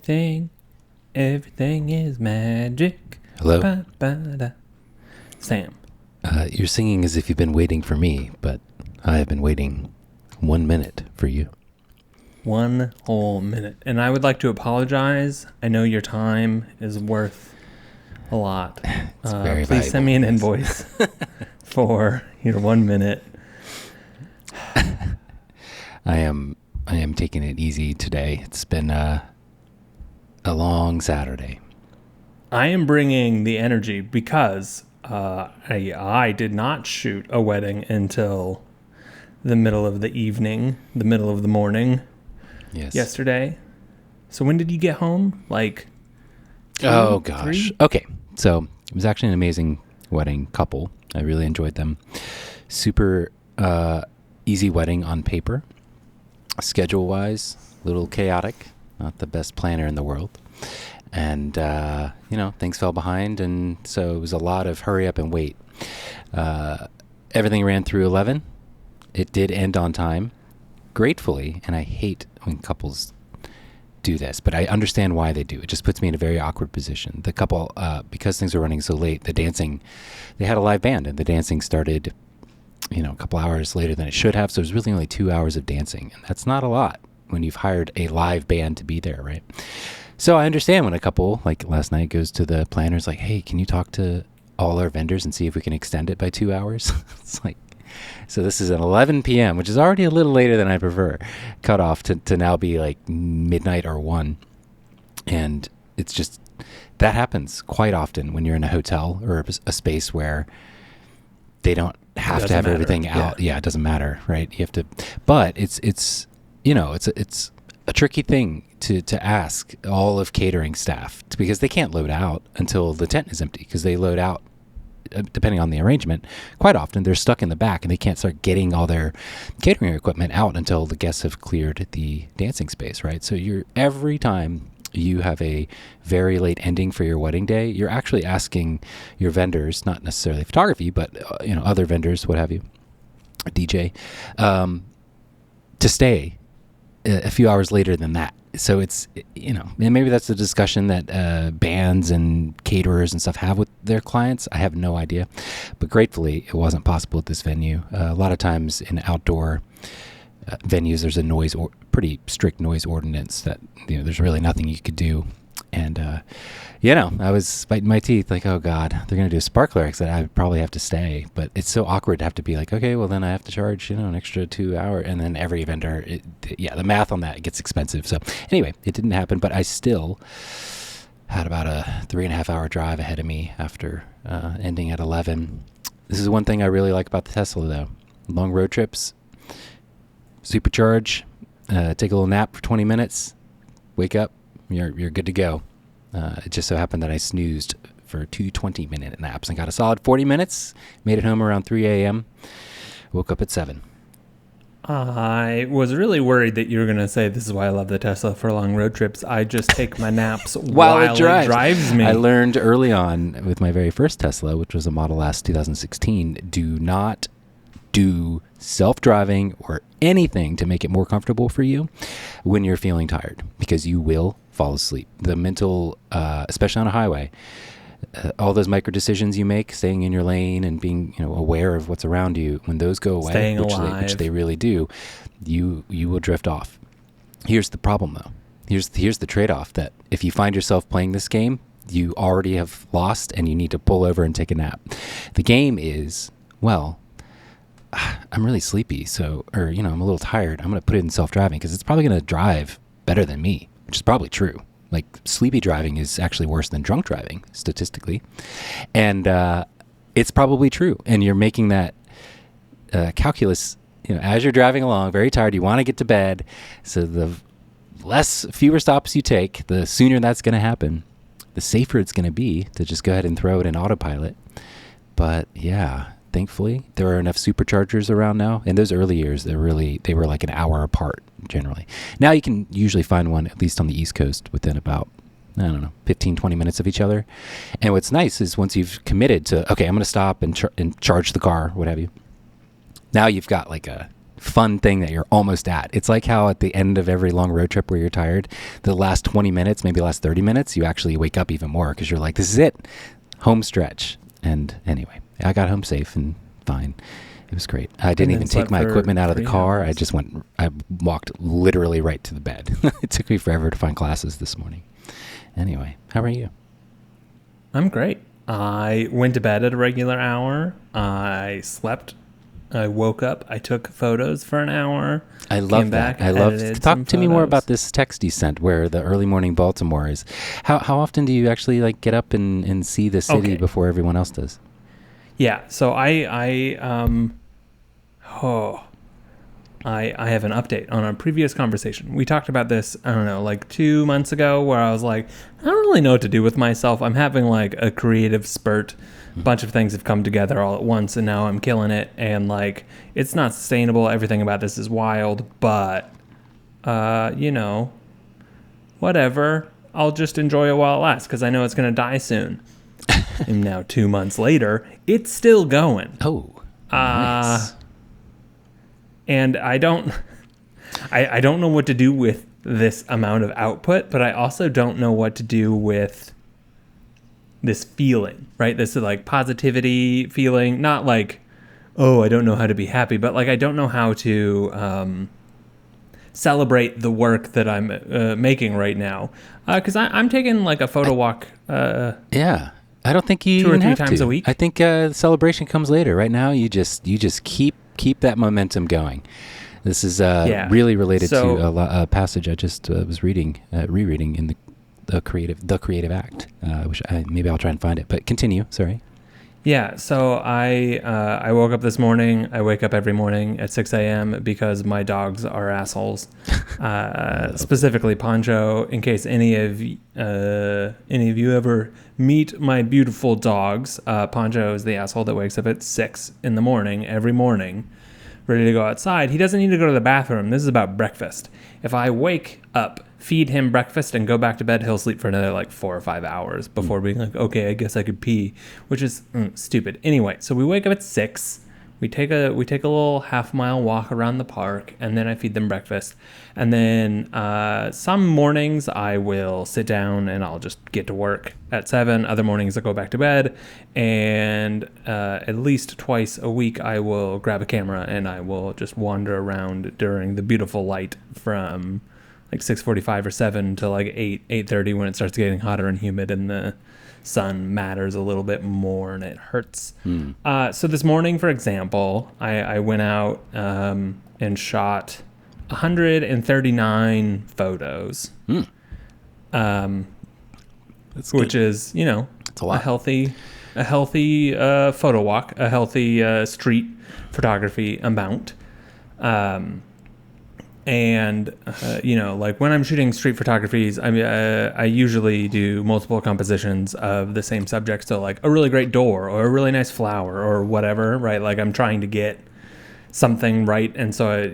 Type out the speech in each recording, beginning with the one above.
Everything is magic. Hello? Ba-ba-da. Sam. You're singing as if you've been waiting for me, but I have been waiting 1 minute for you. 1 whole minute. And I would like to apologize. I know your time is worth a lot. It's very please send me an invoice for your 1 minute. I am taking it easy today. It's been a long Saturday. I am bringing the energy because I did not shoot a wedding until the middle of the evening, the middle of the morning. Yes. Yesterday. So when did you get home? Like 2, oh gosh. 3? Okay. So it was actually an amazing wedding couple. I really enjoyed them. Super easy wedding on paper. Schedule wise, a little chaotic. Not the best planner in the world. And things fell behind, and so it was a lot of hurry up and wait. Everything ran through 11. It did end on time, gratefully, and I hate when couples do this, but I understand why they do. It just puts me in a very awkward position. The couple, because things were running so late, the dancing, they had a live band, and the dancing started, a couple hours later than it should have, so it was really only 2 hours of dancing, and that's not a lot when you've hired a live band to be there, right? So I understand when a couple, like last night, goes to the planners like, hey, can you talk to all our vendors and see if we can extend it by 2 hours? It's like, so this is at 11 p.m., which is already a little later than I prefer, cut off to now be like midnight or 1. And it's just, that happens quite often when you're in a hotel or a space where they don't have to have everything out. Yeah, it doesn't matter, right? You have to, but it's a tricky thing to ask all of catering staff because they can't load out until the tent is empty, because they load out depending on the arrangement. Quite often they're stuck in the back and they can't start getting all their catering equipment out until the guests have cleared the dancing space, right? So every time you have a very late ending for your wedding day, you're actually asking your vendors, not necessarily photography, but other vendors, what have you, a DJ, to stay a few hours later than that. So it's, and maybe that's a discussion that bands and caterers and stuff have with their clients. I have no idea. But gratefully, it wasn't possible at this venue. A lot of times in outdoor venues, there's a pretty strict noise ordinance that, there's really nothing you could do. And, I was biting my teeth like, oh God, they're going to do a sparkler exit. I would probably have to stay. But it's so awkward to have to be like, okay, well then I have to charge, an extra 2 hour. And then every vendor, the math on that gets expensive. So anyway, it didn't happen, but I still had about a 3.5 hour drive ahead of me after ending at 11. This is one thing I really like about the Tesla though. Long road trips, supercharge, take a little nap for 20 minutes, wake up, you're good to go. It just so happened that I snoozed for 2 20-minute naps and got a solid 40 minutes. Made it home around 3 a.m. Woke up at 7. I was really worried that you were going to say, this is why I love the Tesla for long road trips. I just take my naps while it drives me. I learned early on with my very first Tesla, which was a Model S 2016, do not do self-driving or anything to make it more comfortable for you when you're feeling tired, because you will fall asleep. The mental, especially on a highway, all those micro decisions you make, staying in your lane and being, aware of what's around you, when those go away, which they really do, you will drift off. Here's the problem though. Here's the trade-off, that if you find yourself playing this game, you already have lost and you need to pull over and take a nap. The game is, well, I'm really sleepy, I'm a little tired. I'm going to put it in self-driving because it's probably going to drive better than me, which is probably true. Like, sleepy driving is actually worse than drunk driving, statistically. And it's probably true. And you're making that calculus, as you're driving along, very tired, you want to get to bed. So the fewer stops you take, the sooner that's going to happen, the safer it's going to be to just go ahead and throw it in autopilot. But yeah, thankfully, there are enough superchargers around now. In those early years, they were like an hour apart generally. Now you can usually find one, at least on the East Coast, within about, 15, 20 minutes of each other. And what's nice is once you've committed to, okay, I'm going to stop and charge the car, what have you. Now you've got like a fun thing that you're almost at. It's like how at the end of every long road trip where you're tired, the last 20 minutes, maybe last 30 minutes, you actually wake up even more because you're like, this is it, home stretch. And anyway, I got home safe and fine. It was great. I didn't even take my equipment out of the car. Hours. I walked literally right to the bed. It took me forever to find classes this morning. Anyway, how are you? I'm great. I went to bed at a regular hour. I slept. I woke up. I took photos for an hour. I love that. I love. Talk to me more about this text you sent, where the early morning Baltimore is. How often do you actually like get up and see the city before everyone else does? Yeah. So I have an update on our previous conversation. We talked about this, I don't know, like 2 months ago, where I was like, I don't really know what to do with myself. I'm having like a creative spurt. A bunch of things have come together all at once, and now I'm killing it. And like, it's not sustainable. Everything about this is wild, but, whatever. I'll just enjoy it while it lasts, because I know it's going to die soon. And now 2 months later, it's still going. Oh, nice. And I don't know what to do with this amount of output, but I also don't know what to do with this feeling, right? This is like positivity feeling, not like, oh, I don't know how to be happy, but like I don't know how to celebrate the work that I'm making right now. Because I'm taking like a photo walk. Yeah. I don't think you 2 or 3 have times to. a week. I think the celebration comes later. Right now, you just keep that momentum going. This is really related to a passage I just was rereading in the Creative Act. Which maybe I'll try and find it. But continue. Sorry. Yeah. So I woke up this morning. I wake up every morning at 6 a.m. because my dogs are assholes. Specifically Poncho. In case any of you ever meet my beautiful dogs, Poncho is the asshole that wakes up at 6 in the morning every morning, ready to go outside. He doesn't need to go to the bathroom. This is about breakfast. If I wake up, feed him breakfast, and go back to bed, he'll sleep for another like 4 or 5 hours before being like, okay, I guess I could pee, which is stupid. Anyway, so we wake up at 6. We take a little half-mile walk around the park, and then I feed them breakfast. And then some mornings I will sit down and I'll just get to work at 7. Other mornings I go back to bed, and at least twice a week I will grab a camera and I will just wander around during the beautiful light from like 6:45 or 7 to like 8:30 when it starts getting hotter and humid and the sun matters a little bit more and it hurts. So this morning, for example, I went out and shot 139 photos, which is, it's a lot. a healthy photo walk, a healthy street photography amount. And, like when I'm shooting street photographies, I usually do multiple compositions of the same subject. So like a really great door or a really nice flower or whatever, right? Like I'm trying to get something right. And so,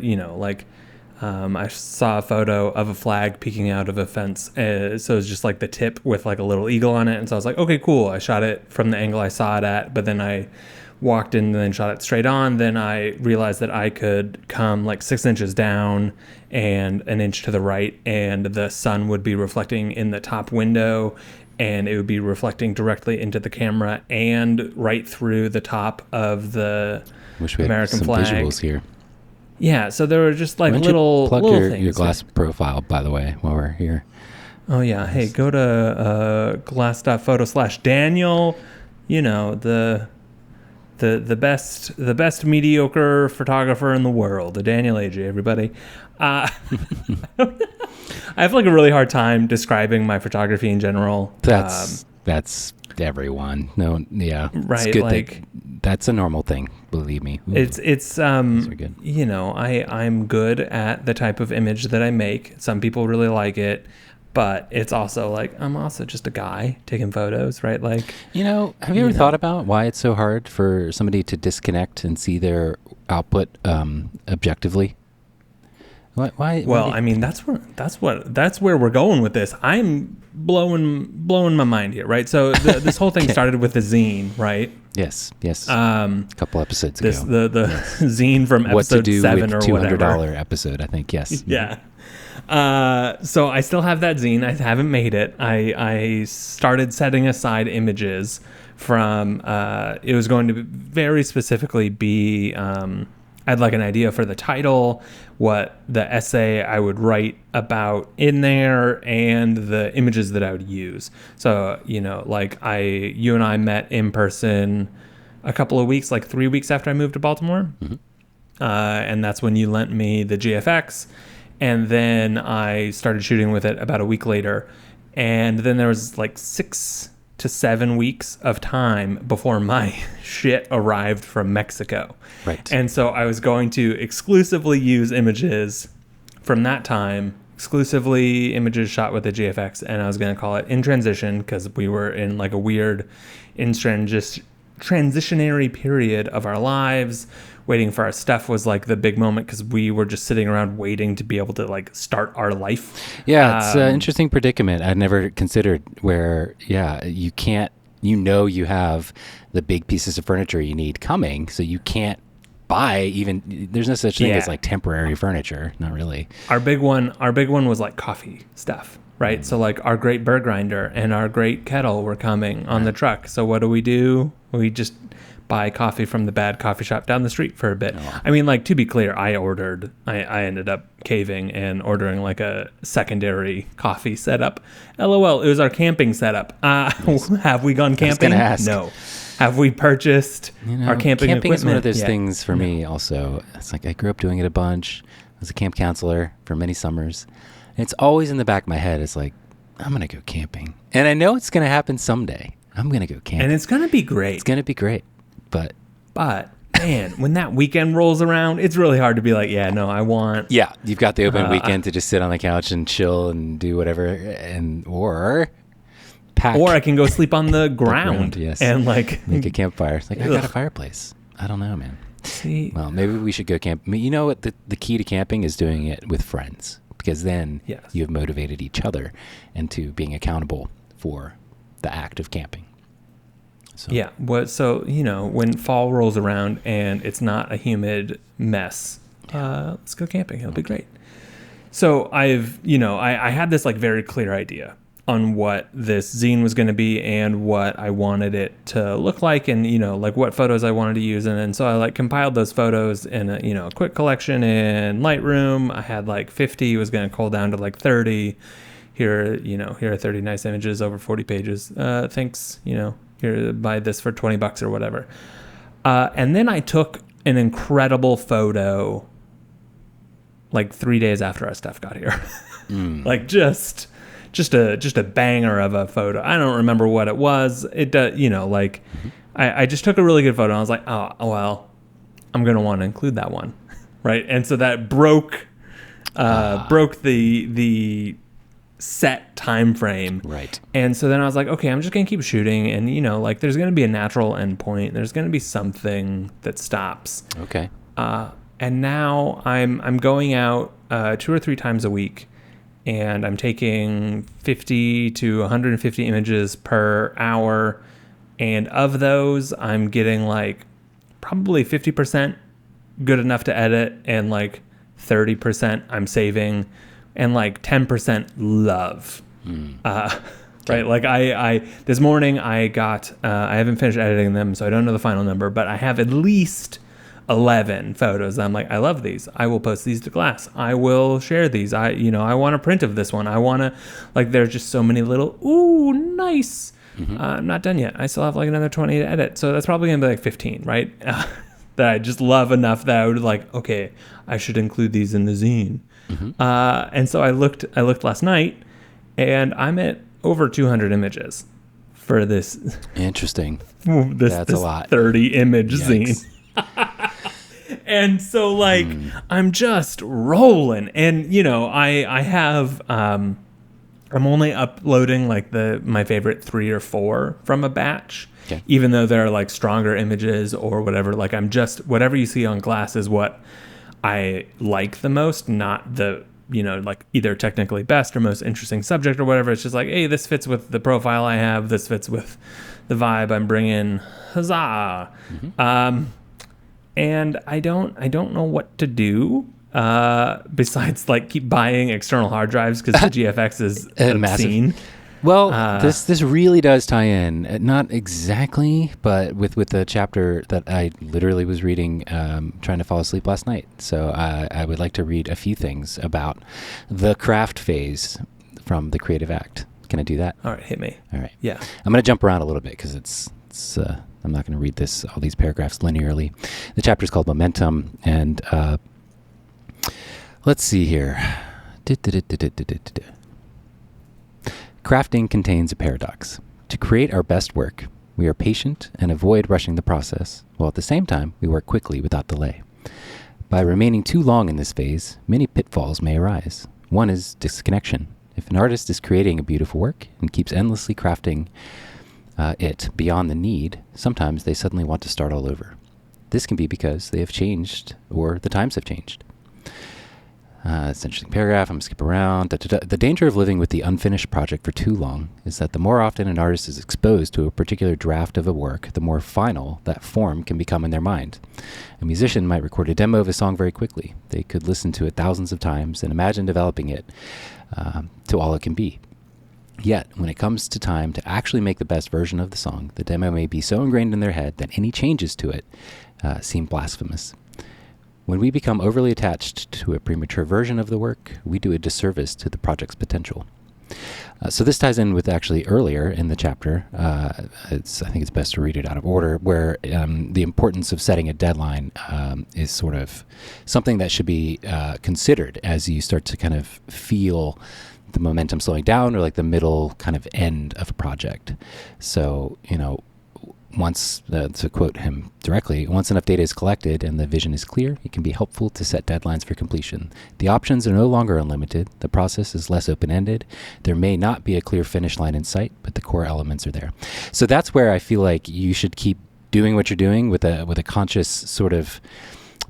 I saw a photo of a flag peeking out of a fence. So it's just like the tip with like a little eagle on it. And so I was like, okay, cool. I shot it from the angle I saw it at, but then I walked in and then shot it straight on. Then I realized that I could come like 6 inches down and an inch to the right, and the sun would be reflecting in the top window, and it would be reflecting directly into the camera and right through the top of the American flag. Visuals here. Yeah, so there were just like plug little things. Your Glass profile, by the way, while we're here. Oh yeah, hey, go to glass.photo/Daniel. The best mediocre photographer in the world, Daniel AJ, everybody. I have like a really hard time describing my photography in general. That's everyone. No, yeah, right. It's good like that's a normal thing. Believe me. Ooh, it's these are good. I'm good at the type of image that I make. Some people really like it. But it's also like, I'm also just a guy taking photos, right? Like, have you ever thought about why it's so hard for somebody to disconnect and see their output objectively? Well, I mean, that's where we're going with this. I'm blowing my mind here, right? So this whole thing started with the zine, right? Yes. A couple episodes ago. The zine from episode 7 or whatever. $200 episode, I think. Yes. Yeah. So I still have that zine. I haven't made it. I started setting aside images from. It was going to very specifically be. I had like an idea for the title, what the essay I would write about in there, and the images that I would use. So, like you and I met in person a couple of weeks, like 3 weeks after I moved to Baltimore. Mm-hmm. And that's when you lent me the GFX. And then I started shooting with it about a week later. And then there was like 6 to 7 weeks of time before my shit arrived from Mexico. Right. And so I was going to exclusively use images from that time, exclusively images shot with the GFX, and I was going to call it In Transition because we were in like a weird transitionary period of our lives. Waiting for our stuff was like the big moment because we were just sitting around waiting to be able to like start our life. Yeah, it's an interesting predicament I'd never considered where, you can't, you have the big pieces of furniture you need coming, so you can't buy even, there's no such thing as like temporary furniture, not really. Our big one was like coffee stuff, right? So like our great burr grinder and our great kettle were coming on the truck. So what do? We just buy coffee from the bad coffee shop down the street for a bit. Oh. I mean, like, to be clear, I ended up caving and ordering like a secondary coffee setup. LOL, it was our camping setup. Nice. Have we gone camping? I was gonna ask. No. Have we purchased our camping equipment? Camping is one of those things for me also. It's like I grew up doing it a bunch. I was a camp counselor for many summers. And it's always in the back of my head. It's like, I'm going to go camping. And I know it's going to happen someday. I'm going to go camping. And it's going to be great. It's going to be great. But man, when that weekend rolls around, it's really hard to be like, I want. Yeah, you've got the open weekend to just sit on the couch and chill and do whatever, or pack. Or I can go sleep on the ground, yes, and like make a campfire. It's like I got a fireplace. I don't know, man. See, well, maybe we should go camp. I mean, you know what? The key to camping is doing it with friends, because then you have motivated each other into being accountable for the act of camping. So. Yeah. So when fall rolls around and it's not a humid mess, let's go camping. It'll be great. So I had this like very clear idea on what this zine was going to be and what I wanted it to look like, and like what photos I wanted to use, and so I like compiled those photos in a quick collection in Lightroom. I had like 50, was going to cull down to like 30. Here are 30 nice images over 40 pages. Thanks, here, buy this for $20 or whatever. And then I took an incredible photo like 3 days after our stuff got here. Like just a banger of a photo. I don't remember what it was. It does, I just took a really good photo. And I was like, oh, well, I'm going to want to include that one. Right. And so that broke the set time frame. Right. And so then I was like, okay, I'm just going to keep shooting. And, there's going to be a natural endpoint. There's going to be something that stops. Okay. And now I'm going out 2 or 3 times a week, and I'm taking 50 to 150 images per hour. And of those, I'm getting like probably 50% good enough to edit, and like 30% I'm saving, and like 10% love. Right. Like I this morning I got, I haven't finished editing them, so I don't know the final number, but I have at least 11 photos. I'm like, I love these. I will post these to Glass. I will share these. I want a print of this one. I want to, like, there's just so many little, ooh, nice. I'm not done yet. I still have like another 20 to edit. So that's probably going to be like 15, right? That I just love enough that I would like, okay, I should include these in the zine. And so I looked last night, and I'm at over 200 images for this. Interesting. That's a lot. 30 image zine. And so like I'm just rolling, and I have I'm only uploading like my favorite 3 or 4 from a batch. Okay. Even though they're like stronger images or whatever, like I'm just, whatever you see on Glass is what I like the most, not the, like either technically best or most interesting subject or whatever. It's just like, hey, this fits with the profile I have. This fits with the vibe I'm bringing. Huzzah. And I don't know what to do besides like keep buying external hard drives because the GFX is obscene. Massive. Well, this really does tie in, not exactly, but with the chapter that I literally was reading, trying to fall asleep last night. So I would like to read a few things about the craft phase from the creative act. Can I do that? All right, hit me. All right. Yeah. I'm going to jump around a little bit because it's I'm not going to read all these paragraphs linearly. The chapter is called Momentum, and let's see here. Crafting contains a paradox. To create our best work, we are patient and avoid rushing the process, while at the same time, we work quickly without delay. By remaining too long in this phase, many pitfalls may arise. One is disconnection. If an artist is creating a beautiful work and keeps endlessly crafting it beyond the need, sometimes they suddenly want to start all over. This can be because they have changed or the times have changed. It's an interesting paragraph. I'm going to skip around. The danger of living with the unfinished project for too long is that the more often an artist is exposed to a particular draft of a work, the more final that form can become in their mind. A musician might record a demo of a song very quickly. They could listen to it thousands of times and imagine developing it to all it can be. Yet, when it comes to time to actually make the best version of the song, the demo may be so ingrained in their head that any changes to it seem blasphemous. When we become overly attached to a premature version of the work, we do a disservice to the project's potential. So this ties in with actually earlier in the chapter. I think it's best to read it out of order, where the importance of setting a deadline is sort of something that should be considered as you start to kind of feel the momentum slowing down or like the middle kind of end of a project. So, once, to quote him directly, once enough data is collected and the vision is clear, it can be helpful to set deadlines for completion. The options are no longer unlimited. The process is less open-ended. There may not be a clear finish line in sight, but the core elements are there. So that's where I feel like you should keep doing what you're doing with a conscious sort of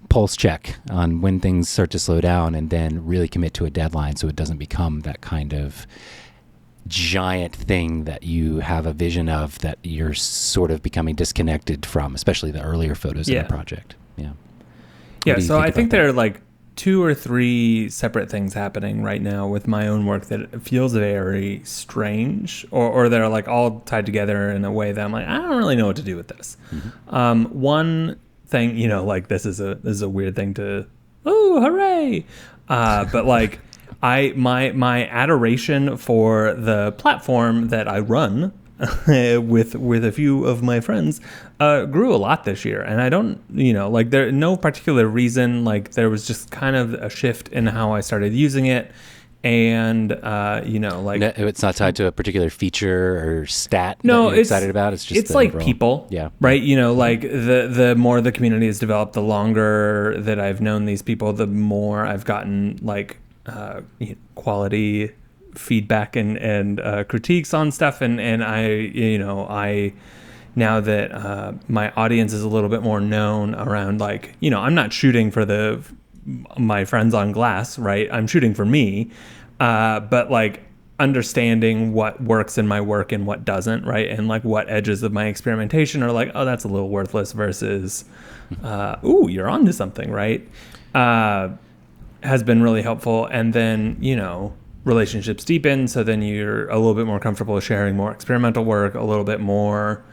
pulse check on when things start to slow down, and then really commit to a deadline so it doesn't become that kind of giant thing that you have a vision of that you're sort of becoming disconnected from, especially the earlier photos in the project. Yeah. So I think there are like 2 or 3 separate things happening right now with my own work that feels very strange, or they're like all tied together in a way that I'm like, I don't really know what to do with this. Mm-hmm. One thing, like this is a weird thing to, oh, hooray. But like, my adoration for the platform that I run with a few of my friends grew a lot this year, and I don't, like there no particular reason. Like there was just kind of a shift in how I started using it, and like it's not tied to a particular feature or stat. No, that you're excited about. It's like overall people, yeah, right. Like the more the community has developed, the longer that I've known these people, the more I've gotten like quality feedback and critiques on stuff, and I now that my audience is a little bit more known around, like, I'm not shooting for my friends on Glass, right? I'm shooting for me, but like understanding what works in my work and what doesn't, right? And like what edges of my experimentation are like, oh, that's a little worthless versus ooh, you're onto something, right? Has been really helpful. And then, relationships deepen. So then you're a little bit more comfortable sharing more experimental work, a little bit more.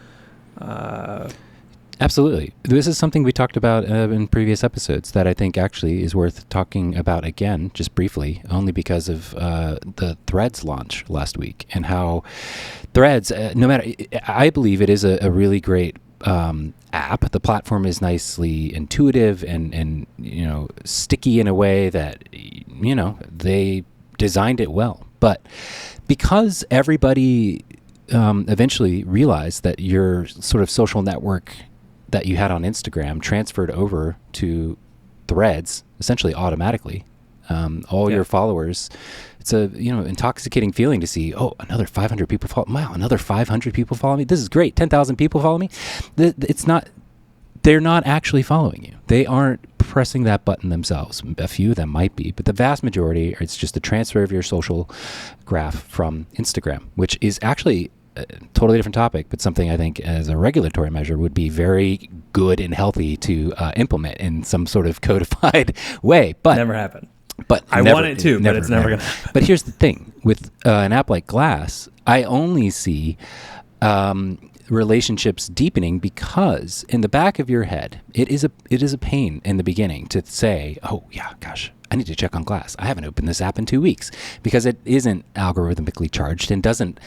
Absolutely. This is something we talked about in previous episodes that I think actually is worth talking about again, just briefly, only because of the Threads launch last week, and how Threads, I believe it is a really great app. The platform is nicely intuitive and sticky in a way that they designed it well. But because everybody eventually realized that your sort of social network that you had on Instagram transferred over to Threads essentially automatically, your followers. It's a intoxicating feeling to see, another 500 people follow. Wow, another 500 people follow me. This is great. 10,000 people follow me. It's not they're not actually following you. They aren't pressing that button themselves. A few of them might be, but the vast majority, it's just a transfer of your social graph from Instagram, which is actually a totally different topic, but something I think as a regulatory measure would be very good and healthy to implement in some sort of codified way. But never happened. But I want it to, but it's never going to happen. But here's the thing. With an app like Glass, I only see relationships deepening because in the back of your head, it is a pain in the beginning to say, oh, yeah, gosh, I need to check on Glass. I haven't opened this app in 2 weeks, because it isn't algorithmically charged and doesn't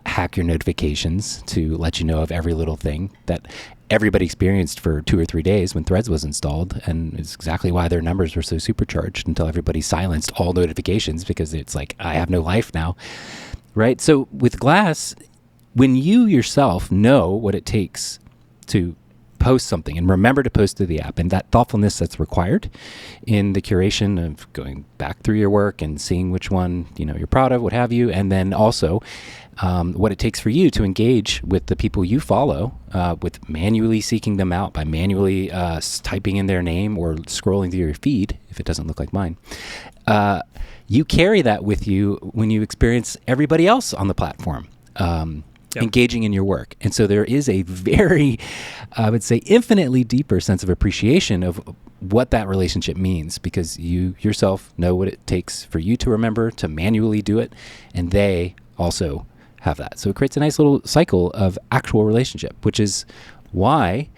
hack your notifications to let you know of every little thing that everybody experienced for 2 or 3 days when Threads was installed. And it's exactly why their numbers were so supercharged until everybody silenced all notifications, because it's like, I have no life now, right? So with Glass, when you yourself know what it takes to post something and remember to post to the app, and that thoughtfulness that's required in the curation of going back through your work and seeing which one you're proud of, what have you, and then also what it takes for you to engage with the people you follow, with manually seeking them out by manually typing in their name or scrolling through your feed if it doesn't look like mine. You carry that with you when you experience everybody else on the platform. Engaging in your work. And so there is a very, I would say, infinitely deeper sense of appreciation of what that relationship means, because you yourself know what it takes for you to remember to manually do it, and they also have that. So it creates a nice little cycle of actual relationship, which is why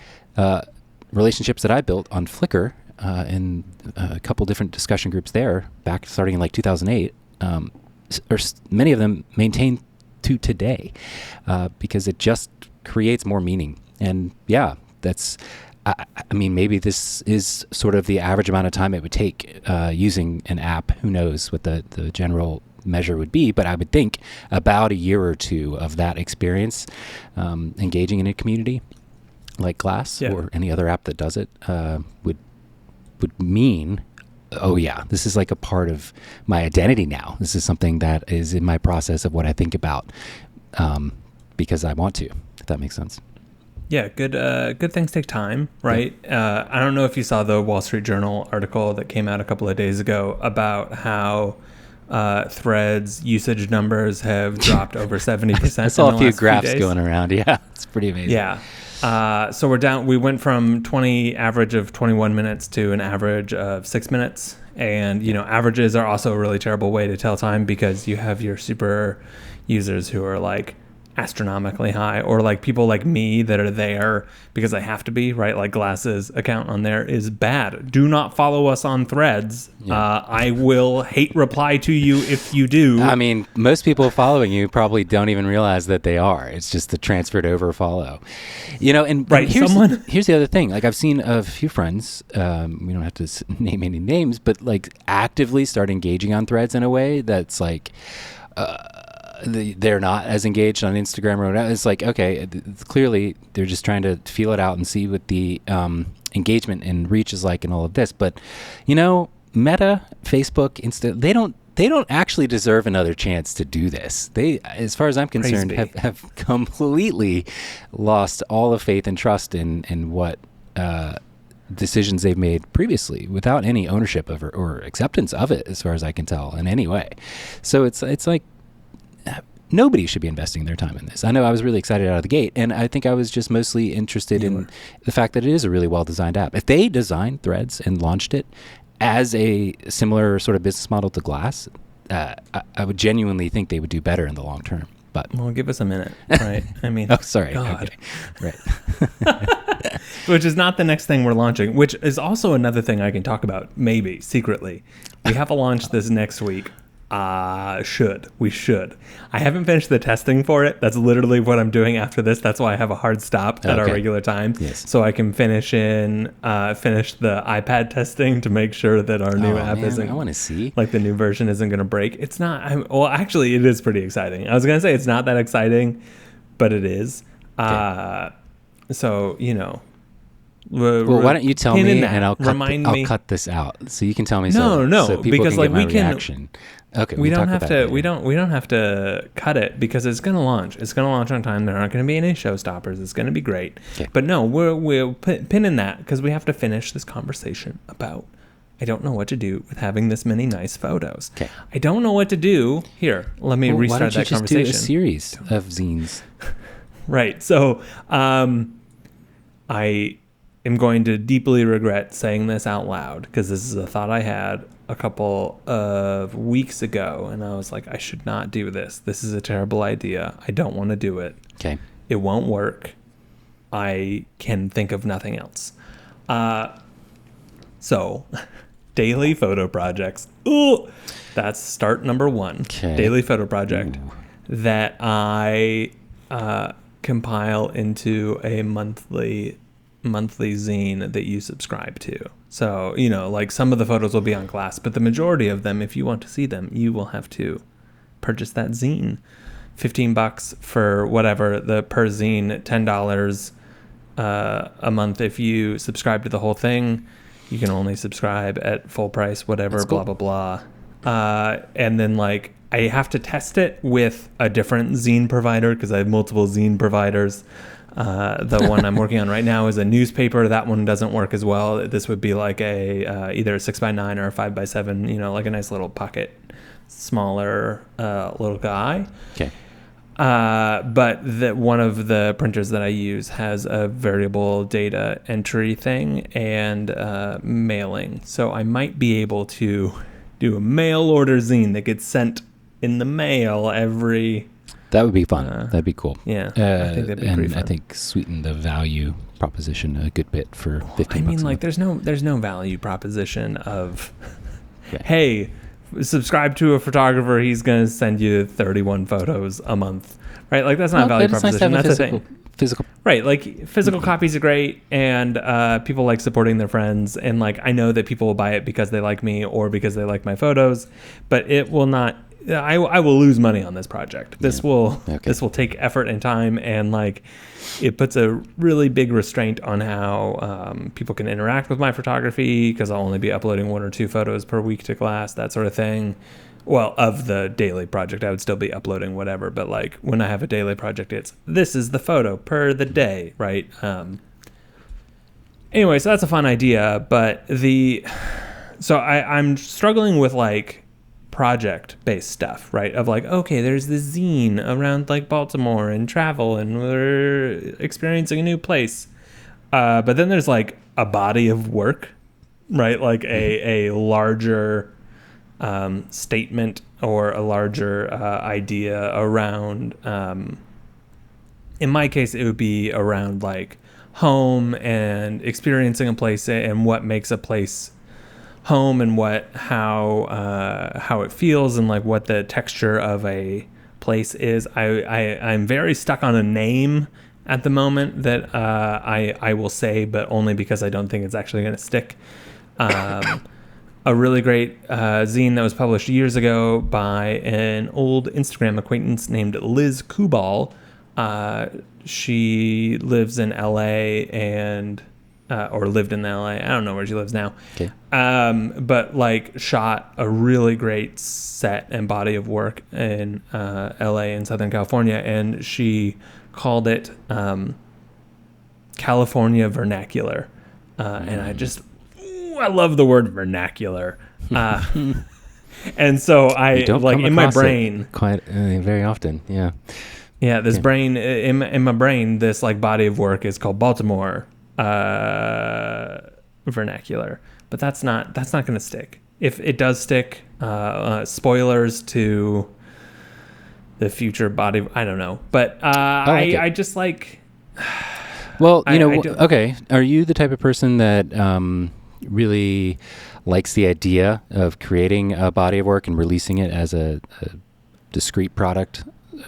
relationships that I built on Flickr in a couple different discussion groups there, back starting in like 2008, many of them maintain to today, because it just creates more meaning. And yeah, that's, I mean, maybe this is sort of the average amount of time it would take using an app. Who knows what the general measure would be, but I would think about a year or two of that experience engaging in a community like Glass or any other app that does it would mean, oh yeah, this is like a part of my identity now. This is something that is in my process of what I think about, because I want to, if that makes sense. Yeah, good things take time, right? Yeah. I don't know if you saw the Wall Street Journal article that came out a couple of days ago about how Threads usage numbers have dropped over 70%. I saw a few graphs going around. Yeah, it's pretty amazing. Yeah. So we went from average of 21 minutes to an average of 6 minutes. And, averages are also a really terrible way to tell time, because you have your super users who are like astronomically high, or like people like me that are there because I have to be, right? Like Glass's account on there is bad. Do not follow us on Threads. Yeah. I will hate reply to you if you do. I mean, most people following you probably don't even realize that they are. It's just the transferred over follow. And right, here's the other thing. Like, I've seen a few friends, we don't have to name any names, but like actively start engaging on Threads in a way that's like, they're not as engaged on Instagram or whatever. It's like, okay, clearly they're just trying to feel it out and see what the engagement and reach is like and all of this. But, Meta, Facebook, Insta, they don't actually deserve another chance to do this. They, as far as I'm concerned, have completely lost all of faith and trust in what decisions they've made previously, without any ownership of or acceptance of it, as far as I can tell, in any way. So it's like, nobody should be investing their time in this. I know I was really excited out of the gate, and I think I was just mostly interested in the fact that it is a really well-designed app. If they designed Threads and launched it as a similar sort of business model to Glass, I would genuinely think they would do better in the long term. But well, give us a minute, right? I mean, oh, sorry. God. Okay. Right. Which is not the next thing we're launching, which is also another thing I can talk about, maybe secretly. We have a launch this next week. We should. I haven't finished the testing for it. That's literally what I'm doing after this. That's why I have a hard stop at our regular time. Yes. So I can finish the iPad testing to make sure that our new app isn't. I want to see. Like the new version isn't going to break. It's not. Actually, it is pretty exciting. I was going to say it's not that exciting, but it is. Okay. So Well, why don't you tell me, and I'll cut this out, so you can tell me. So people because can like get my we can. reaction. Okay, we don't have to. We don't have to cut it because it's going to launch. It's going to launch on time. There aren't going to be any showstoppers. It's going to be great. Okay. But no, we'll pin in that because we have to finish this conversation about. I don't know what to do with having this many nice photos. Okay. I don't know what to do. Here, let me restart that conversation. Why don't you just do a series of zines? Right. So, I am going to deeply regret saying this out loud because this is a thought I had a couple of weeks ago, and I was like, I should not do this. This is a terrible idea. I don't want to do it. Okay. It won't work. I can think of nothing else. So, daily photo projects. Ooh, that's start number 1. Okay. Daily photo project that I compile into a monthly zine that you subscribe to. So, like some of the photos will be on Glass, but the majority of them, if you want to see them, you will have to purchase that zine. $15 for whatever, the per zine, $10 a month if you subscribe to the whole thing. You can only subscribe at full price, whatever, that's cool. Blah, blah, blah. And then like I have to test it with a different zine provider because I have multiple zine providers. The one I'm working on right now is a newspaper. That one doesn't work as well. This would be like either a 6x9 or a 5x7, like a nice little pocket, smaller little guy. Okay. But one of the printers that I use has a variable data entry thing and mailing. So I might be able to do a mail order zine that gets sent in the mail every... That would be fun. That'd be cool. Yeah, I think that'd be pretty fun. I think sweeten the value proposition a good bit for $15. I mean, like, there's no value proposition of, hey, subscribe to a photographer. He's going to send you 31 photos a month, right? Like, that's not a value proposition. Nice that's the thing. Physical, right? Like, physical copies are great, and people like supporting their friends. And like, I know that people will buy it because they like me or because they like my photos, but it will not. I will lose money on this project. This will take effort and time, and like it puts a really big restraint on how people can interact with my photography because I'll only be uploading 1 or 2 photos per week to Glass, that sort of thing. Well, of the daily project, I would still be uploading whatever, but like when I have a daily project, this is the photo per the day, right? Anyway, so that's a fun idea, but I'm struggling with like project-based stuff, right? Of like, okay, there's this zine around like Baltimore and travel, and we're experiencing a new place. But then there's like a body of work, right? Like a larger statement or a larger idea around. In my case, it would be around like home and experiencing a place and what makes a place home and how it feels and like what the texture of a place is. I'm very stuck on a name at the moment that I will say, but only because I don't think it's actually going to stick. A really great zine that was published years ago by an old Instagram acquaintance named Liz Kubal. She lives in LA or lived in LA. I don't know where she lives now. Okay. But like shot a really great set and body of work in LA in Southern California, and she called it California vernacular. And I love the word vernacular. And so I like in my brain quite very often. Yeah. Yeah. This brain in my brain, this like body of work is called Baltimore vernacular, but that's not going to stick. If it does stick, spoilers to the future body, I don't know, but I just like. Well, okay. Are you the type of person that really likes the idea of creating a body of work and releasing it as a discrete product?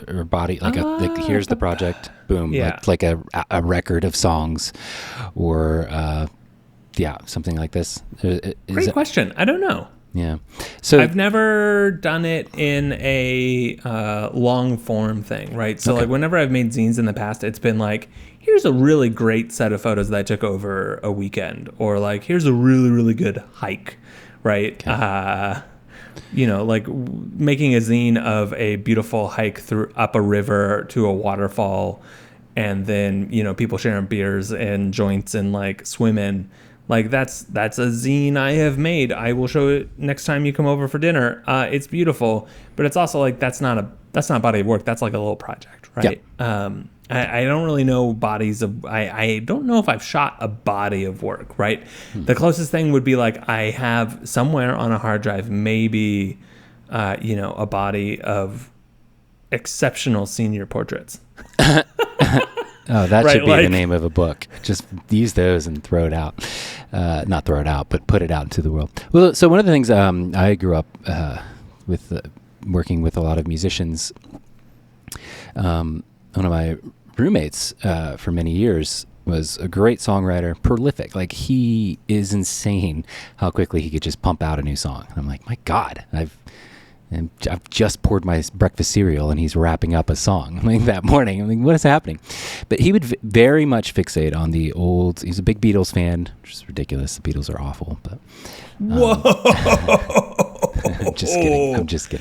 Or body like here's the project, boom, like a record of songs, or something like this. Great question. I don't know. Yeah. So I've never done it in a long form thing, right? So like whenever I've made zines in the past, it's been like, here's a really great set of photos that I took over a weekend, or like, here's a really, really good hike, right? Okay. Like making a zine of a beautiful hike up a river to a waterfall, and then, people sharing beers and joints and like swimming. Like that's a zine I have made. I will show it next time you come over for dinner. It's beautiful, but it's also like that's not a body of work. That's like a little project, right? Yep. I don't really know bodies of. I don't know if I've shot a body of work, right? The closest thing would be like I have somewhere on a hard drive maybe, a body of exceptional senior portraits. Oh, that right, should be like, the name of a book. Just use those and throw it out. Not throw it out, but put it out into the world. Well, so one of the things I grew up with working with a lot of musicians. One of my roommates for many years was a great songwriter, prolific. Like he is insane how quickly he could just pump out a new song. And I'm like, my God, I've just poured my breakfast cereal and he's wrapping up a song like that morning. I'm like, what is happening? But he would very much fixate on the old. He's a big Beatles fan, which is ridiculous. The Beatles are awful, but whoa. I'm just kidding. Oh, I'm just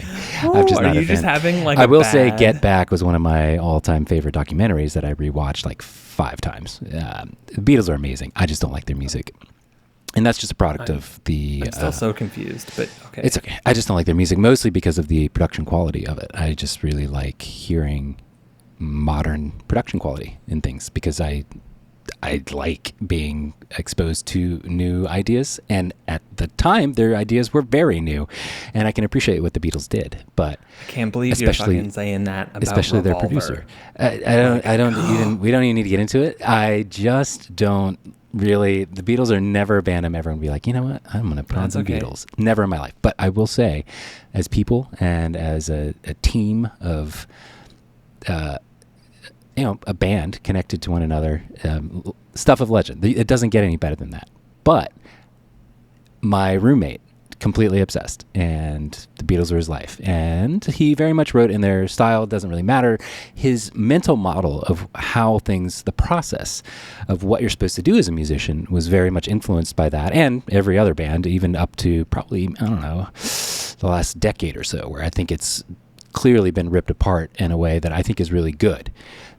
are not you a just fan. having like I will say Get Back was one of my all-time favorite documentaries that I rewatched like 5 times. The Beatles are amazing. I just don't like their music. And that's just a product of the... I'm still so confused, but okay. It's okay. I just don't like their music, mostly because of the production quality of it. I just really like hearing modern production quality in things because I like being exposed to new ideas. And at the time, their ideas were very new. And I can appreciate what the Beatles did. But I can't believe you're fucking saying that about especially Revolver. their producer. We don't even need to get into it. I just don't... Really, the Beatles are never a band I'm ever going to be like, you know what, I'm going to put on some Beatles. Never in my life. But I will say, as people and as a team of, a band connected to one another, stuff of legend. It doesn't get any better than that. But my roommate, completely obsessed, and the Beatles were his life. And he very much wrote in their style, doesn't really matter. His mental model of how things, the process of what you're supposed to do as a musician was very much influenced by that, and every other band, even up to probably, I don't know, the last decade or so, where I think it's clearly been ripped apart in a way that I think is really good.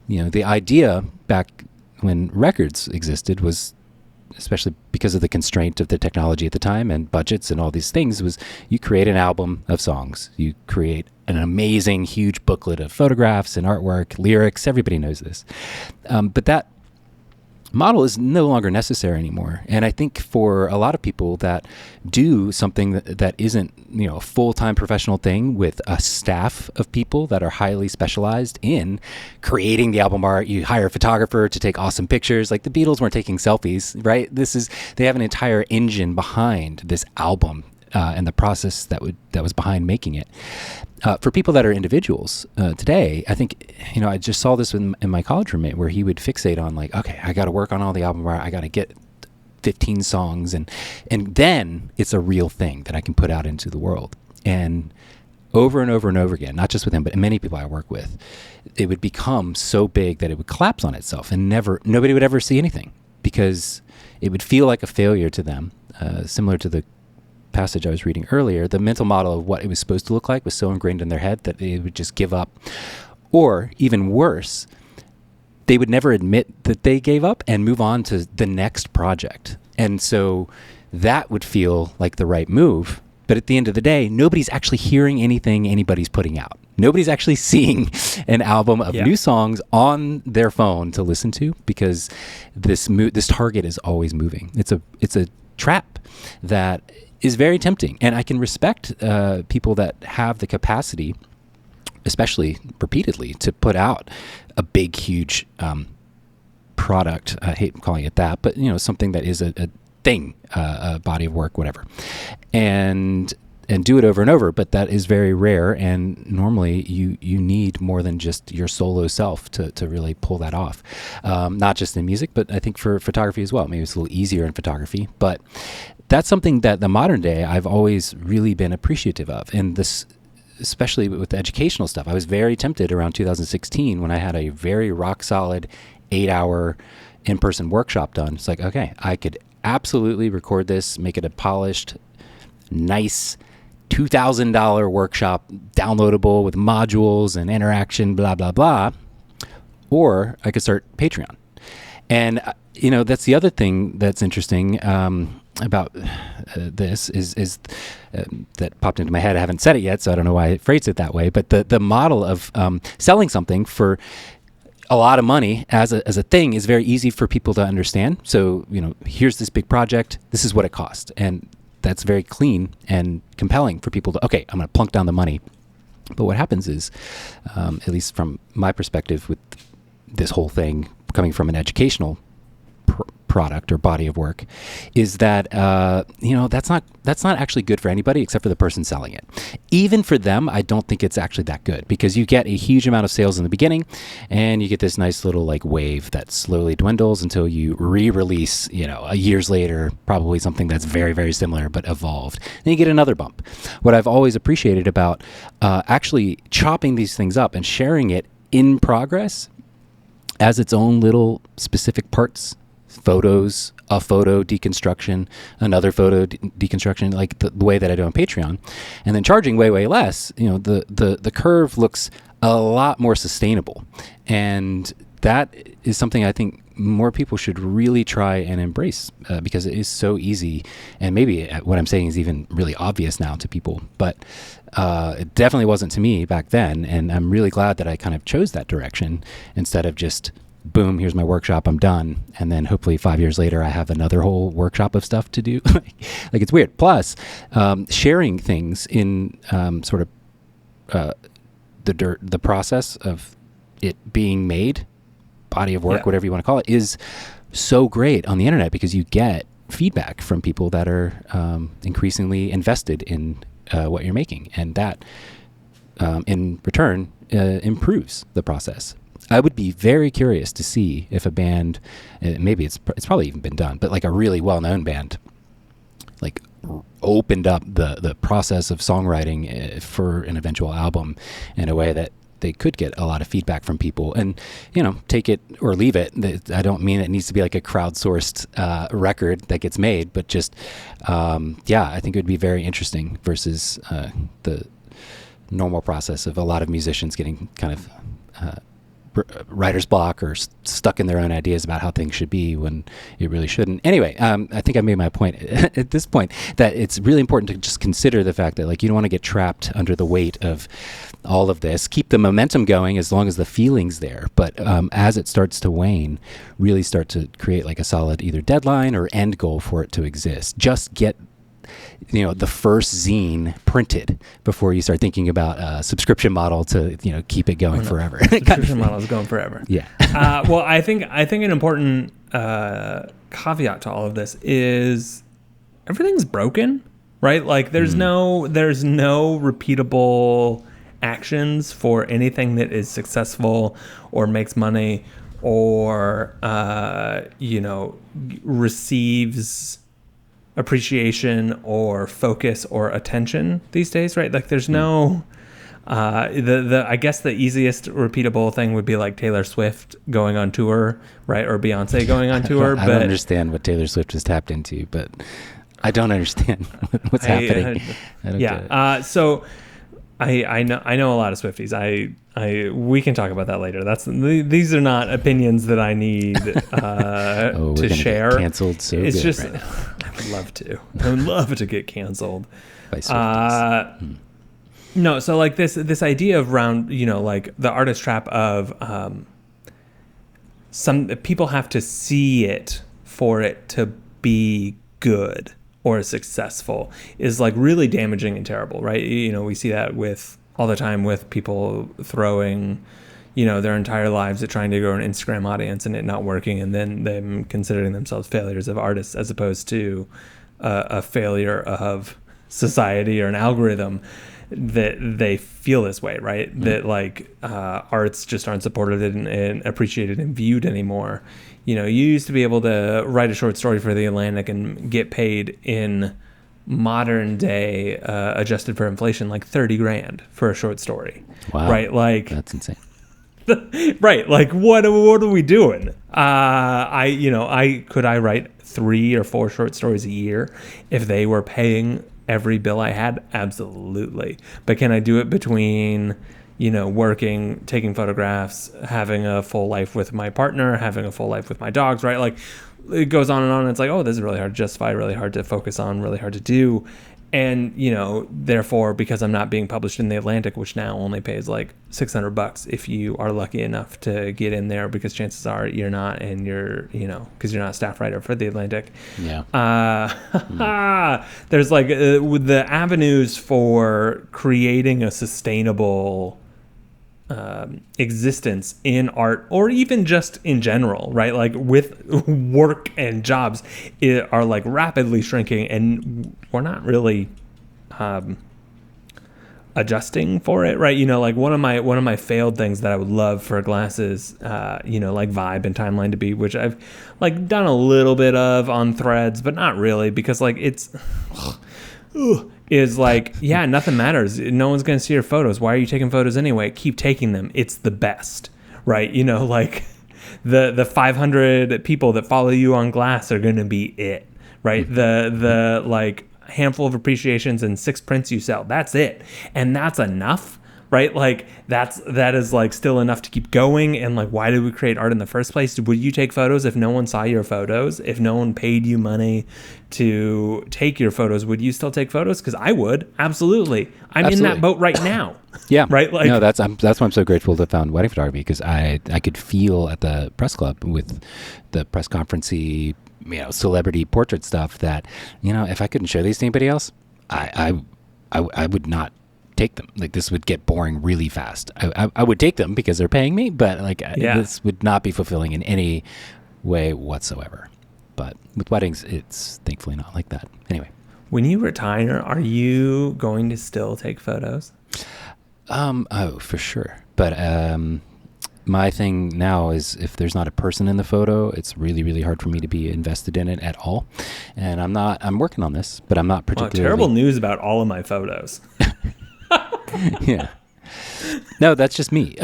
The idea back when records existed was, especially because of the constraint of the technology at the time and budgets and all these things, was you create an album of songs. You create an amazing, huge booklet of photographs and artwork, lyrics. Everybody knows this. But that model is no longer necessary anymore. And I think for a lot of people that do something that isn't, a full-time professional thing with a staff of people that are highly specialized in creating the album art, you hire a photographer to take awesome pictures. Like the Beatles weren't taking selfies, right? They have an entire engine behind this album and the process that was behind making it. For people that are individuals today, I think, I just saw this in my college roommate where he would fixate on like, okay, I got to work on all the album art. I got to get 15 songs and then it's a real thing that I can put out into the world. And over and over and over again, not just with him, but many people I work with, it would become so big that it would collapse on itself and nobody would ever see anything because it would feel like a failure to them, similar to the passage I was reading earlier. The mental model of what it was supposed to look like was so ingrained in their head that they would just give up. Or even worse, they would never admit that they gave up and move on to the next project. And so that would feel like the right move. But at the end of the day, nobody's actually hearing anything anybody's putting out. Nobody's actually seeing an album of new songs on their phone to listen to because this target is always moving. It's a trap that is very tempting. And I can respect people that have the capacity, especially repeatedly, to put out a big, huge product. I hate calling it that, but something that is a thing, a body of work, whatever. And do it over and over, but that is very rare. And normally you need more than just your solo self to really pull that off. Not just in music, but I think for photography as well. Maybe it's a little easier in photography, but that's something that the modern day I've always really been appreciative of. And this, especially with the educational stuff, I was very tempted around 2016 when I had a very rock solid 8-hour in-person workshop done. It's like, okay, I could absolutely record this, make it a polished, nice $2,000 workshop, downloadable with modules and interaction, blah, blah, blah. Or I could start Patreon. And, that's the other thing that's interesting about this is that popped into my head. I haven't said it yet, so I don't know why I phrased it that way. But the model of selling something for a lot of money as a thing is very easy for people to understand. So, here's this big project. This is what it cost. And that's very clean and compelling for people to, okay, I'm going to plunk down the money. But what happens is, at least from my perspective with this whole thing coming from an educational product or body of work, is that that's not actually good for anybody except for the person selling it. Even for them, I don't think it's actually that good, because you get a huge amount of sales in the beginning, and you get this nice little wave that slowly dwindles until you re-release years later, probably something that's very, very similar but evolved. Then you get another bump. What I've always appreciated about actually chopping these things up and sharing it in progress as its own little specific parts, photos, a photo deconstruction, another photo deconstruction, like the way that I do on Patreon, and then charging way, way less, the curve looks a lot more sustainable. And that is something I think more people should really try and embrace, because it is so easy. And maybe what I'm saying is even really obvious now to people, but it definitely wasn't to me back then. And I'm really glad that I kind of chose that direction instead of just, boom, here's my workshop, I'm done. And then hopefully 5 years later, I have another whole workshop of stuff to do. Like it's weird. Plus, sharing things in sort of the process of it being made, body of work, whatever you want to call it, is so great on the internet, because you get feedback from people that are increasingly invested in what you're making. And that, in return, improves the process. I would be very curious to see if a band, maybe it's probably even been done, but like a really well-known band, like opened up the process of songwriting for an eventual album in a way that they could get a lot of feedback from people, and take it or leave it. I don't mean it needs to be like a crowdsourced record that gets made, but just I think it would be very interesting versus the normal process of a lot of musicians getting kind of writer's block or stuck in their own ideas about how things should be when it really shouldn't. Anyway, I think I made my point at this point, that it's really important to just consider the fact that you don't want to get trapped under the weight of all of this. Keep the momentum going as long as the feeling's there, but as it starts to wane, really start to create a solid either deadline or end goal for it to exist. Just get the first zine printed before you start thinking about a subscription model to keep it going forever. Subscription model is going forever. Yeah. Well, I think an important caveat to all of this is everything's broken, right? There's no repeatable actions for anything that is successful or makes money or receives appreciation or focus or attention these days, right? There's no I guess the easiest repeatable thing would be Taylor Swift going on tour, right? Or Beyonce going on tour. I don't understand what Taylor Swift has tapped into, but I don't understand what's happening. I don't get it. So I know a lot of Swifties. We can talk about that later. These are not opinions that I need to share. Get canceled so it's good just right now. I would love to. I would love to get canceled by Swifties. No, so this idea of the artist trap of some people have to see it for it to be good or successful is really damaging and terrible, right? We see that all the time with people throwing, their entire lives at trying to grow an Instagram audience and it not working, and then them considering themselves failures of artists as opposed to a failure of society or an algorithm. that they feel this way, right? That like arts just aren't supported and appreciated and viewed anymore. You used to be able to write a short story for the Atlantic and get paid in modern day, adjusted for inflation, like $30,000 for a short story. Wow. Right? Like, that's insane. Right. Like, what are we doing? Could I write 3 or 4 short stories a year if they were paying every bill I had? Absolutely. But can I do it between, working, taking photographs, having a full life with my partner, having a full life with my dogs, right? Like, it goes on and on. And it's like, oh, this is really hard to justify, really hard to focus on, really hard to do. And, therefore, because I'm not being published in the Atlantic, which now only pays like $600 if you are lucky enough to get in there, because chances are you're not, and because you're not a staff writer for the Atlantic. Yeah. There's like with the avenues for creating a sustainable existence in art, or even just in general, right? Like with work and jobs are like rapidly shrinking, and we're not really adjusting for it, right? Like one of my failed things that I would love for Glasses, like Vibe and Timeline to be, which I've like done a little bit of on Threads, but not really, because like it's is like, yeah, nothing matters. No one's going to see your photos. Why are you taking photos anyway? Keep taking them. It's the best, right? Like the 500 people that follow you on Glass are going to be it, right? The like handful of appreciations and 6 prints you sell, that's it. And that's enough, right? Like that is like still enough to keep going. And like, why did we create art in the first place? Would you take photos if no one saw your photos? If no one paid you money to take your photos, would you still take photos? Because I would. Absolutely. I'm in that boat right now. Yeah. Right. Like, no, that's why I'm so grateful to found wedding photography, because I could feel at the press club with the press conference-y, celebrity portrait stuff that, if I couldn't show these to anybody else, I would not take them. Like, this would get boring really fast. I would take them because they're paying me, but like this would not be fulfilling in any way whatsoever. But with weddings, it's thankfully not like that. Anyway, when you retire, are you going to still take photos? Oh, for sure. But my thing now is, if there's not a person in the photo, it's really, really hard for me to be invested in it at all. And I'm working on this, but I'm not particularly... terrible news about all of my photos. Yeah. No, that's just me.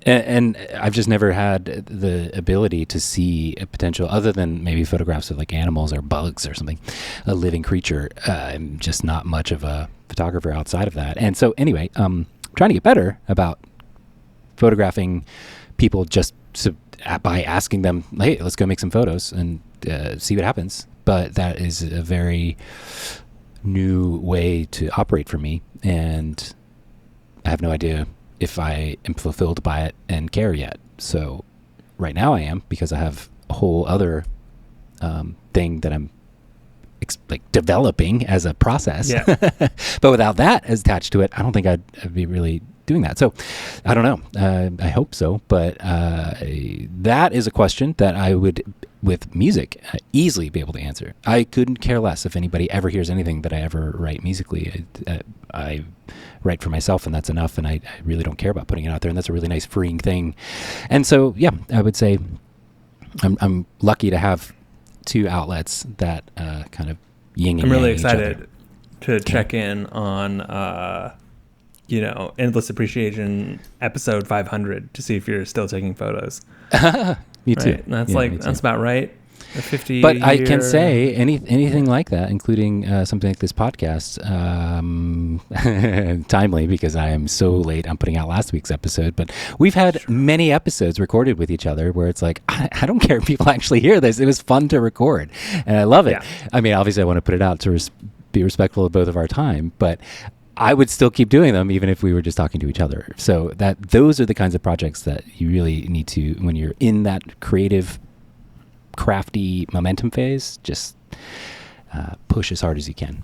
And I've just never had the ability to see a potential, other than maybe photographs of like animals or bugs or something, a living creature. I'm just not much of a photographer outside of that. And so anyway, trying to get better about photographing people just by asking them, hey, let's go make some photos and see what happens. But that is a very new way to operate for me, and I have no idea if I am fulfilled by it and care yet. So right now I am, because I have a whole other thing that I'm developing as a process. Yeah. But without that as attached to it, I don't think I'd be really doing that. So I don't know. I hope so. But that is a question that I would, with music, easily be able to answer. I couldn't care less if anybody ever hears anything that I ever write musically. I write for myself, and that's enough. And I really don't care about putting it out there. And that's a really nice freeing thing. And so, yeah, I would say I'm lucky to have 2 outlets that kind of yin and yang. I'm really excited to check in on Endless Appreciation episode 500 to see if you're still taking photos. Me too. Right? That's about right. 50. But I can say anything like that, including something like this podcast, timely, because I am so late. I'm putting out last week's episode, but we've had many episodes recorded with each other where it's like, I don't care if people actually hear this. It was fun to record, and I love it. Yeah. I mean, obviously, I want to put it out to be respectful of both of our time, but I would still keep doing them even if we were just talking to each other. So those are the kinds of projects that you really need to, when you're in that creative, crafty momentum phase, just push as hard as you can.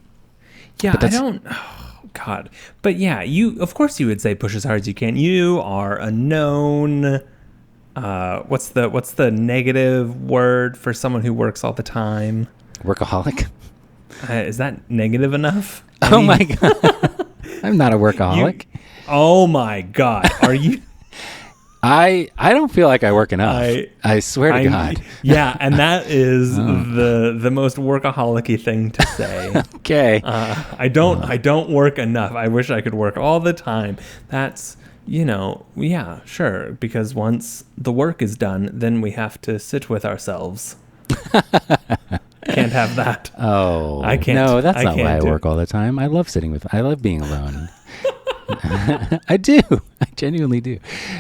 Yeah, God. But yeah, of course you would say push as hard as you can. You are a known, what's the negative word for someone who works all the time? Workaholic. Is that negative enough? My God. I'm not a workaholic. Oh my God. Are you? I don't feel like I work enough. I swear to God. Yeah, and that is the most workaholic-y thing to say. Okay. I don't work enough. I wish I could work all the time. That's, yeah, sure. Because once the work is done, then we have to sit with ourselves. Can't have that. Oh, I can't. No, that's I not why I can't work all the time. I love being alone. I do. I genuinely do.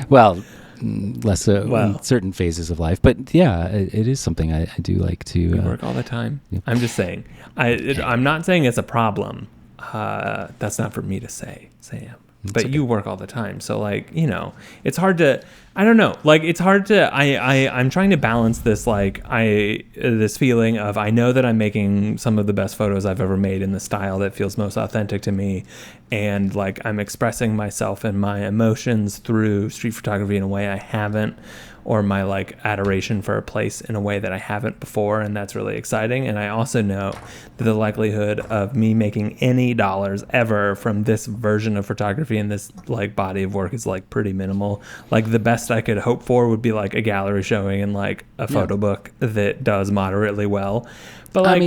Well, less so in certain phases of life, but yeah, it is something I do like to work all the time. Yeah. I'm just saying. I'm not saying it's a problem. That's not for me to say, Sam. But okay. You work all the time, so it's hard to. I don't know. It's hard to. I'm trying to balance this. This feeling of I know that I'm making some of the best photos I've ever made in the style that feels most authentic to me, and I'm expressing myself and my emotions through street photography in a way I haven't, or my adoration for a place in a way that I haven't before, and that's really exciting. And I also know that the likelihood of me making any dollars ever from this version of photography and this body of work is pretty minimal. The best I could hope for would be a gallery showing and a photo book that does moderately well. But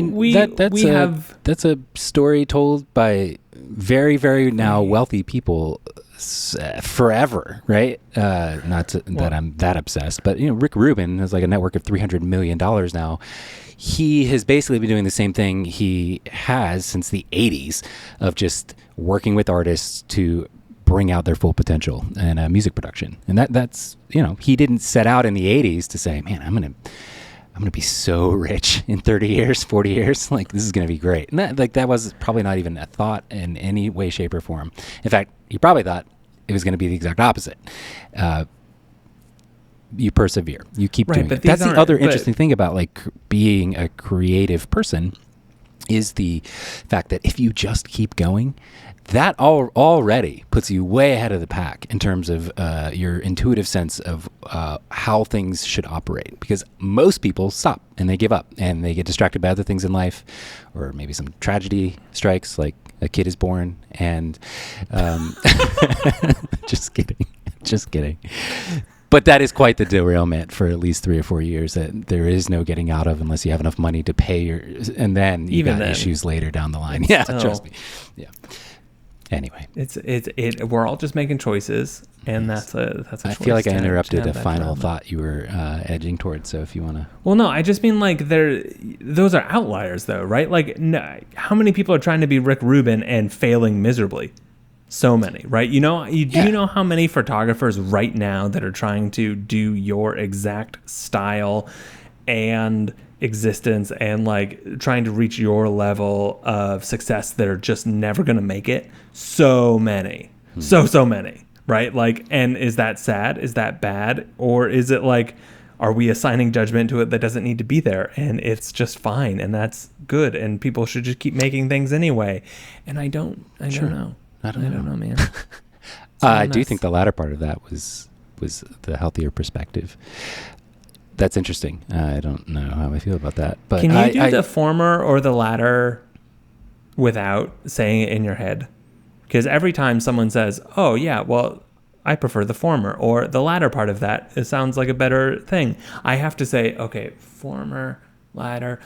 that's a story told by very, very now wealthy people forever, right? That I'm that obsessed, but Rick Rubin has a network of $300 million now. He has basically been doing the same thing he has since the 80s of just working with artists to bring out their full potential in music production. And that's he didn't set out in the 80s to say, man, I'm gonna be so rich in 30 years, 40 years. This is gonna be great. And that was probably not even a thought in any way, shape, or form. In fact, he probably thought it was gonna be the exact opposite. You persevere. You keep doing it. That's the other interesting thing about being a creative person is the fact that if you just keep going, that already puts you way ahead of the pack in terms of your intuitive sense of how things should operate. Because most people stop and they give up and they get distracted by other things in life, or maybe some tragedy strikes, like a kid is born, and just kidding. But that is quite the derailment for at least 3 or 4 years that there is no getting out of unless you have enough money to pay and then you got issues later down the line. Yeah, trust me. Yeah. Anyway, we're all just making choices, and that's a choice. I feel like I interrupted a final thought you were edging towards. So if you want to, well, no, I just mean those are outliers, though, right? How many people are trying to be Rick Rubin and failing miserably? So many, right? Do you know how many photographers right now that are trying to do your exact style and existence and trying to reach your level of success that are just never going to make it? So many. So many, right? And is that sad? Is that bad? Or is it are we assigning judgment to it that doesn't need to be there, and it's just fine, and that's good, and people should just keep making things anyway? And I don't know. I don't know, man. I do think the latter part of that was the healthier perspective. That's interesting. I don't know how I feel about that. But can you do the former or the latter without saying it in your head? Because every time someone says, oh, yeah, well, I prefer the former, or the latter part of that, it sounds like a better thing, I have to say, okay, former, latter,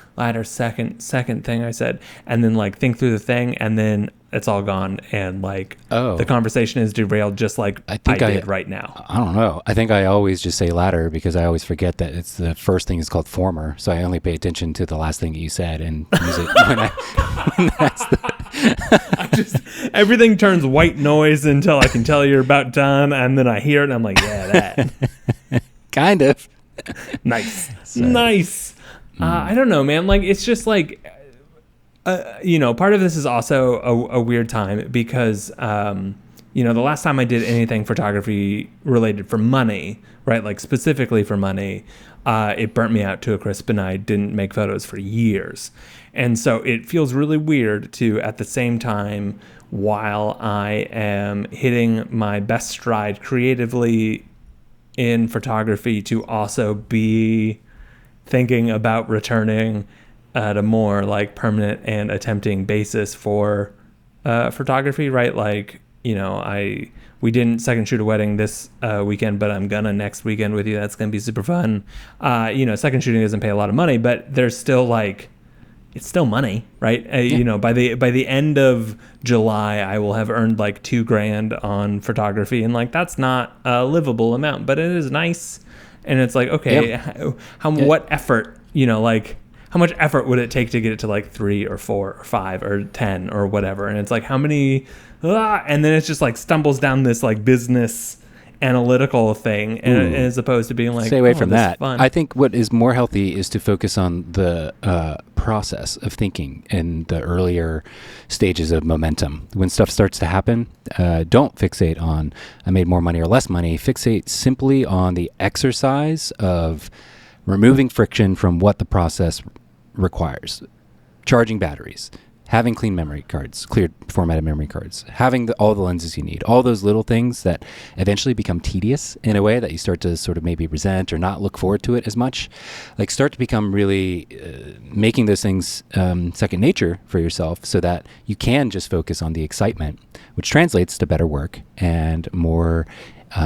second thing I said, and then think through the thing, and then it's all gone, and the conversation is derailed just I did right now. I don't know. I think I always just say latter because I always forget that it's the first thing is called former, so I only pay attention to the last thing you said and use it when that's everything turns white noise until I can tell you're about done, and then I hear it and I'm like, yeah, that. Kind of. Nice. Nice. I don't know, man. It's just part of this is also a weird time because, the last time I did anything photography related for money, right? Specifically for money, it burnt me out to a crisp and I didn't make photos for years. And so it feels really weird to, at the same time, while I am hitting my best stride creatively in photography, to also be thinking about returning at a more permanent and attempting basis for photography, right? we didn't second shoot a wedding this weekend, but I'm gonna next weekend with you. That's gonna be super fun. Second shooting doesn't pay a lot of money, but there's still it's still money, right? By the end of July, I will have earned like $2,000 on photography, and like that's not a livable amount, but it is nice. And it's like, okay, what effort, how much effort would it take to get it to like 3 or 4 or 5 or 10 or whatever? And it's like, how many, and then it's just like stumbles down this like business analytical thing, and as opposed to being like, stay away from that. Fun. I think what is more healthy is to focus on the process of thinking in the earlier stages of momentum. When stuff starts to happen, don't fixate on I made more money or less money. Fixate simply on the exercise of removing friction from what the process requires. Charging batteries, having clean memory cards, cleared formatted memory cards, having all the lenses you need, all those little things that eventually become tedious in a way that you start to sort of maybe resent or not look forward to it as much, like start to become really making those things second nature for yourself, so that you can just focus on the excitement, which translates to better work and more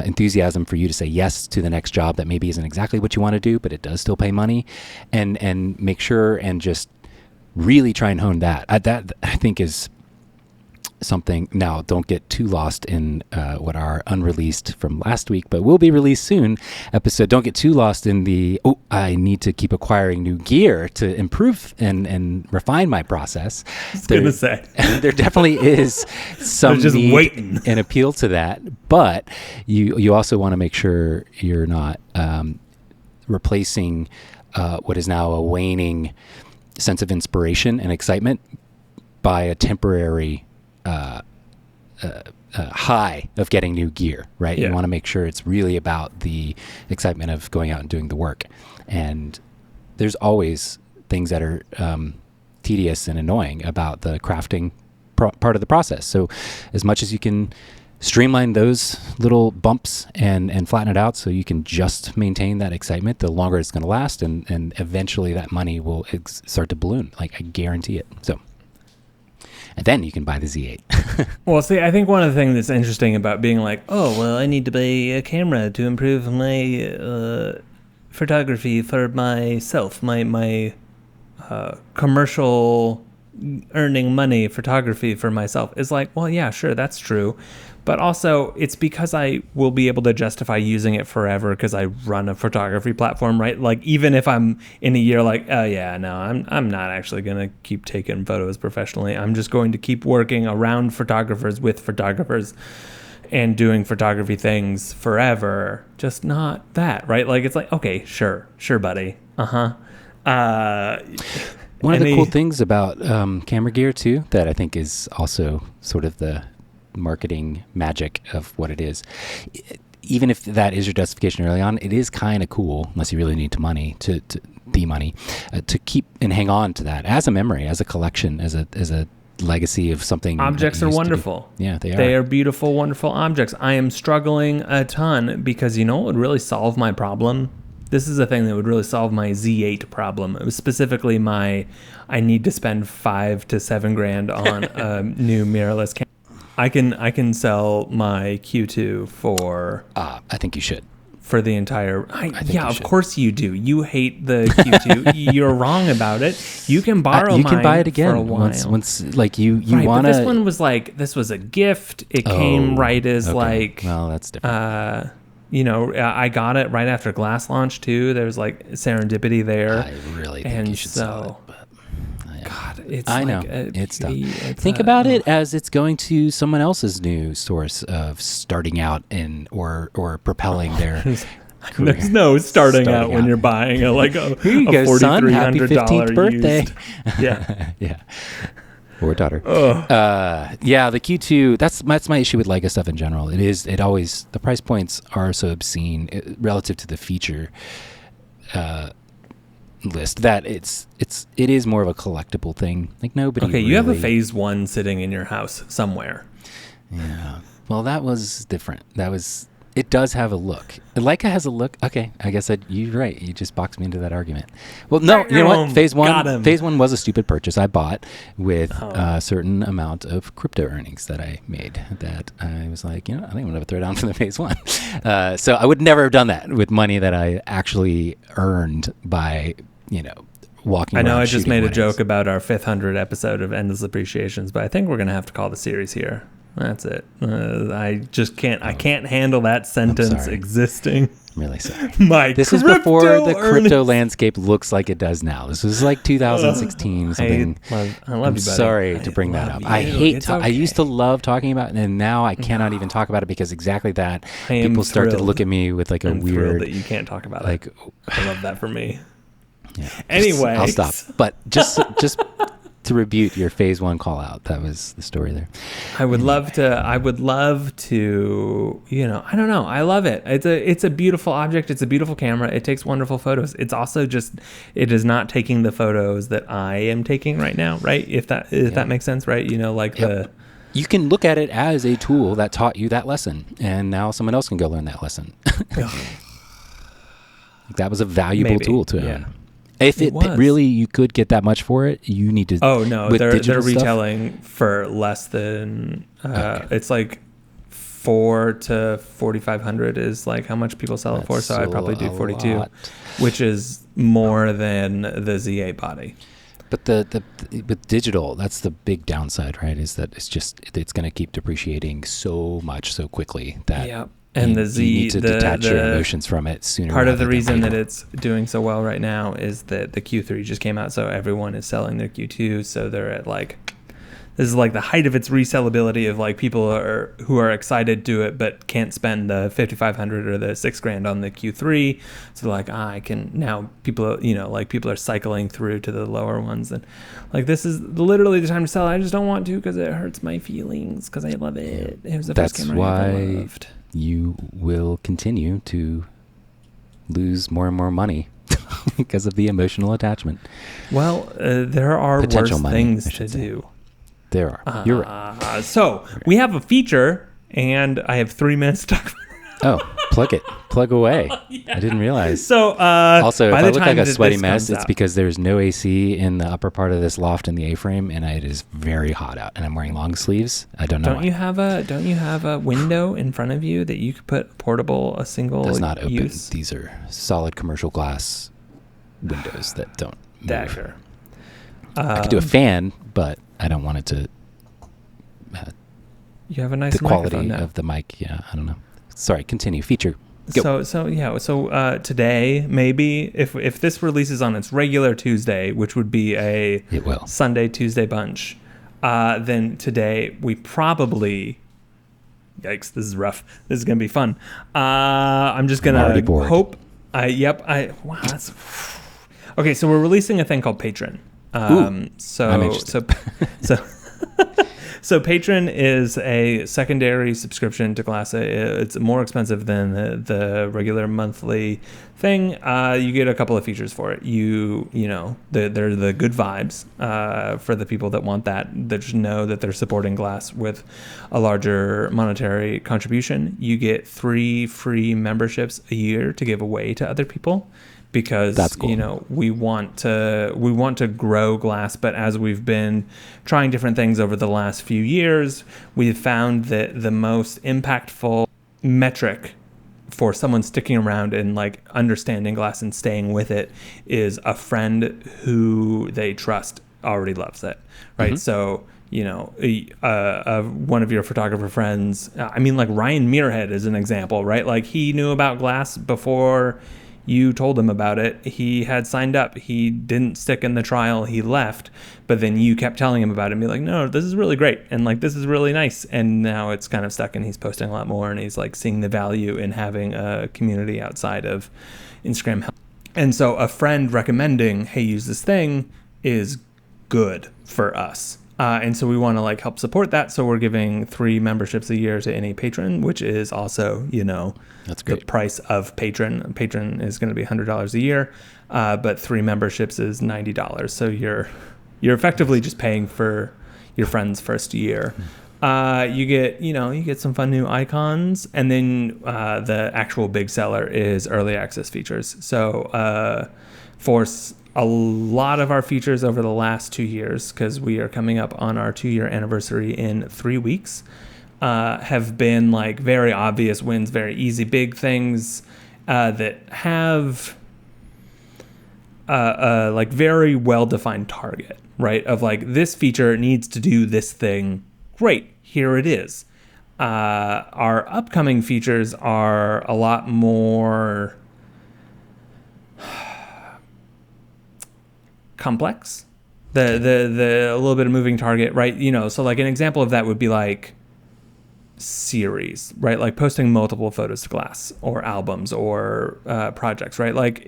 enthusiasm for you to say yes to the next job that maybe isn't exactly what you want to do, but it does still pay money, and make sure and just really try and hone that. That I think is something. Now, don't get too lost in what our unreleased from last week, but will be released soon episode. Don't get too lost in the, I need to keep acquiring new gear to improve and refine my process. I was going to say. There definitely is some just need waiting and appeal to that, but you also want to make sure you're not replacing what is now a waning sense of inspiration and excitement by a temporary high of getting new gear, right? Yeah. You want to make sure it's really about the excitement of going out and doing the work. And there's always things that are tedious and annoying about the crafting part of the process. So as much as you can streamline those little bumps and flatten it out so you can just maintain that excitement, the longer it's going to last, and eventually that money will start to balloon. Like, I guarantee it. So, and then you can buy the Z8. Well, see, I think one of the things that's interesting about being like, oh, well, I need to buy a camera to improve my photography for myself, my commercial earning money photography for myself, is like, well, yeah, sure, that's true. But also, it's because I will be able to justify using it forever because I run a photography platform, right? Like, even if I'm in a year like, oh yeah, no, I'm not actually going to keep taking photos professionally. I'm just going to keep working around photographers with photographers and doing photography things forever. Just not that, right? Like, it's like, okay, sure, buddy. One of the cool things about camera gear too, that I think is also sort of the marketing magic of what it is, even if that is your justification early on, it is kind of cool, unless you really need the money to keep and hang on to that as a memory, as a collection, as a legacy of something. Objects are wonderful. Yeah, they are. They are beautiful, wonderful objects. I am struggling a ton because, what would really solve my problem? This is a thing that would really solve my Z8 problem. It was specifically I need to spend $5,000 to $7,000 on a new mirrorless camera. I can sell my Q2 for. I think you should. For the entire. Of course you do. You hate the Q2. You're wrong about it. You can borrow mine. You can buy it again for a while. Once like you right, want to. This one was like, this was a gift. It came right as like. Well, that's different. I got it right after Glass launch too. There's like serendipity there. I really think you should sell it. But God, it's I like know it's tough. Think about it as it's going to someone else's new source of starting out or propelling their career. There's no starting out when you're buying a here you go, son. Happy 15th birthday. Yeah. Yeah. Or daughter. The Q2, that's my issue with Leica stuff in general. It always, the price points are so obscene relative to the feature list that it is more of a collectible thing. Like, nobody Okay, you have a phase 1 sitting in your house somewhere. Yeah. Well, that was different. That was It does have a look. Leica has a look. Okay, I guess you're right. You just boxed me into that argument. Well, no, you know what? Phase one was a stupid purchase I bought with a certain amount of crypto earnings that I made. That I was like, I think I'm gonna throw down for the phase one. So I would never have done that with money that I actually earned by, walking. I know around I just shooting made a weddings. joke about our 500th episode of Endless Appreciations, but I think we're gonna have to call the series here. That's it. I just can't. I can't handle that sentence existing. I'm really sorry. This is before the crypto landscape looks like it does now. This was like 2016 something. I love you, I'm buddy. sorry to bring that up. I hate. I used to love talking about it, and now I cannot even talk about it because exactly that. People start to look at me with like a weird. That you can't talk about like, it. I love that for me. Yeah. Anyway, I'll stop. But just to rebuke your phase one call out, that was the story there. I would love to, I don't know. I love it. It's a beautiful object. It's a beautiful camera. It takes wonderful photos. It's also just, it is not taking the photos that I am taking right now. Right. If that makes sense. Right. You can look at it as a tool that taught you that lesson, and now someone else can go learn that lesson. That was a valuable tool to own. If it really, you could get that much for it, you need to. Oh no, they're retailing for less than. It's like $400 to $4,500 is like how much people sell it for. So I'd probably do 42, which is more than the Z8 body. But with digital, that's the big downside, right? Is that it's going to keep depreciating so much so quickly that. Yeah. And you need to detach your emotions from it sooner. Part of the reason that it's doing so well right now is that the Q3 just came out, so everyone is selling their Q2. So they're at this is like the height of its resellability of like people who are excited to it but can't spend the $5,500 or the $6,000 on the Q3. So they're like, I can now. People are cycling through to the lower ones, and like this is literally the time to sell. I just don't want to because it hurts my feelings because I love it. It was the first camera I ever loved. You will continue to lose more and more money because of the emotional attachment. Well, there are worse things to do. There are. You're right. So we have a feature, and I have 3 minutes to talk about it. Oh, plug away. Yeah. I didn't realize. So also, if I look like a sweaty mess, it's because there's no AC in the upper part of this loft in the A-frame, and it is very hot out, and I'm wearing long sleeves. I don't know. Don't you have a window in front of you that you could put a single Does not open. Use? These are solid commercial glass windows that don't move. Dagger. I could do a fan, but I don't want it to. You have a nice the quality microphone now. Of the mic. Yeah, I don't know. Sorry, continue. Feature. Go. So today, maybe if this releases on its regular Tuesday, which would be a Sunday Tuesday bunch, then today we probably. Yikes! This is rough. This is gonna be fun. I'm just gonna hope. Wow. That's okay. So we're releasing a thing called Patron. So Patron is a secondary subscription to Glass. It's more expensive than the regular monthly thing. You get a couple of features for it. They're the good vibes for the people that want that just know that they're supporting Glass with a larger monetary contribution. You get 3 free memberships a year to give away to other people. Because that's cool. We want to grow Glass, but as we've been trying different things over the last few years, we've found that the most impactful metric for someone sticking around and like understanding Glass and staying with it is a friend who they trust already loves it, right? Mm-hmm. So one of your photographer friends, like Ryan Muirhead is an example, right? Like he knew about Glass before you told him about it. He had signed up. He didn't stick in the trial. He left. But then you kept telling him about it and be like, no, this is really great. And like, this is really nice. And now it's kind of stuck and he's posting a lot more and he's like seeing the value in having a community outside of Instagram. And so a friend recommending, hey, use this thing is good for us. And so we want to like help support that. So we're giving 3 memberships a year to any patron, which is also, that's great. The price of patron. Patron is going to be $100 a year, but 3 memberships is $90. So you're effectively just paying for your friend's first year. You get some fun new icons, and then the actual big seller is early access features. So for a lot of our features over the last 2 years, because we are coming up on our 2-year anniversary in 3 weeks, have been like very obvious wins, very easy, big things that have like very well-defined target, right? Of like, this feature needs to do this thing. Great, here it is. Our upcoming features are a lot more complex. The a little bit of moving target, right? So like an example of that would be like series, right? Like posting multiple photos to Glass or albums or projects, right? Like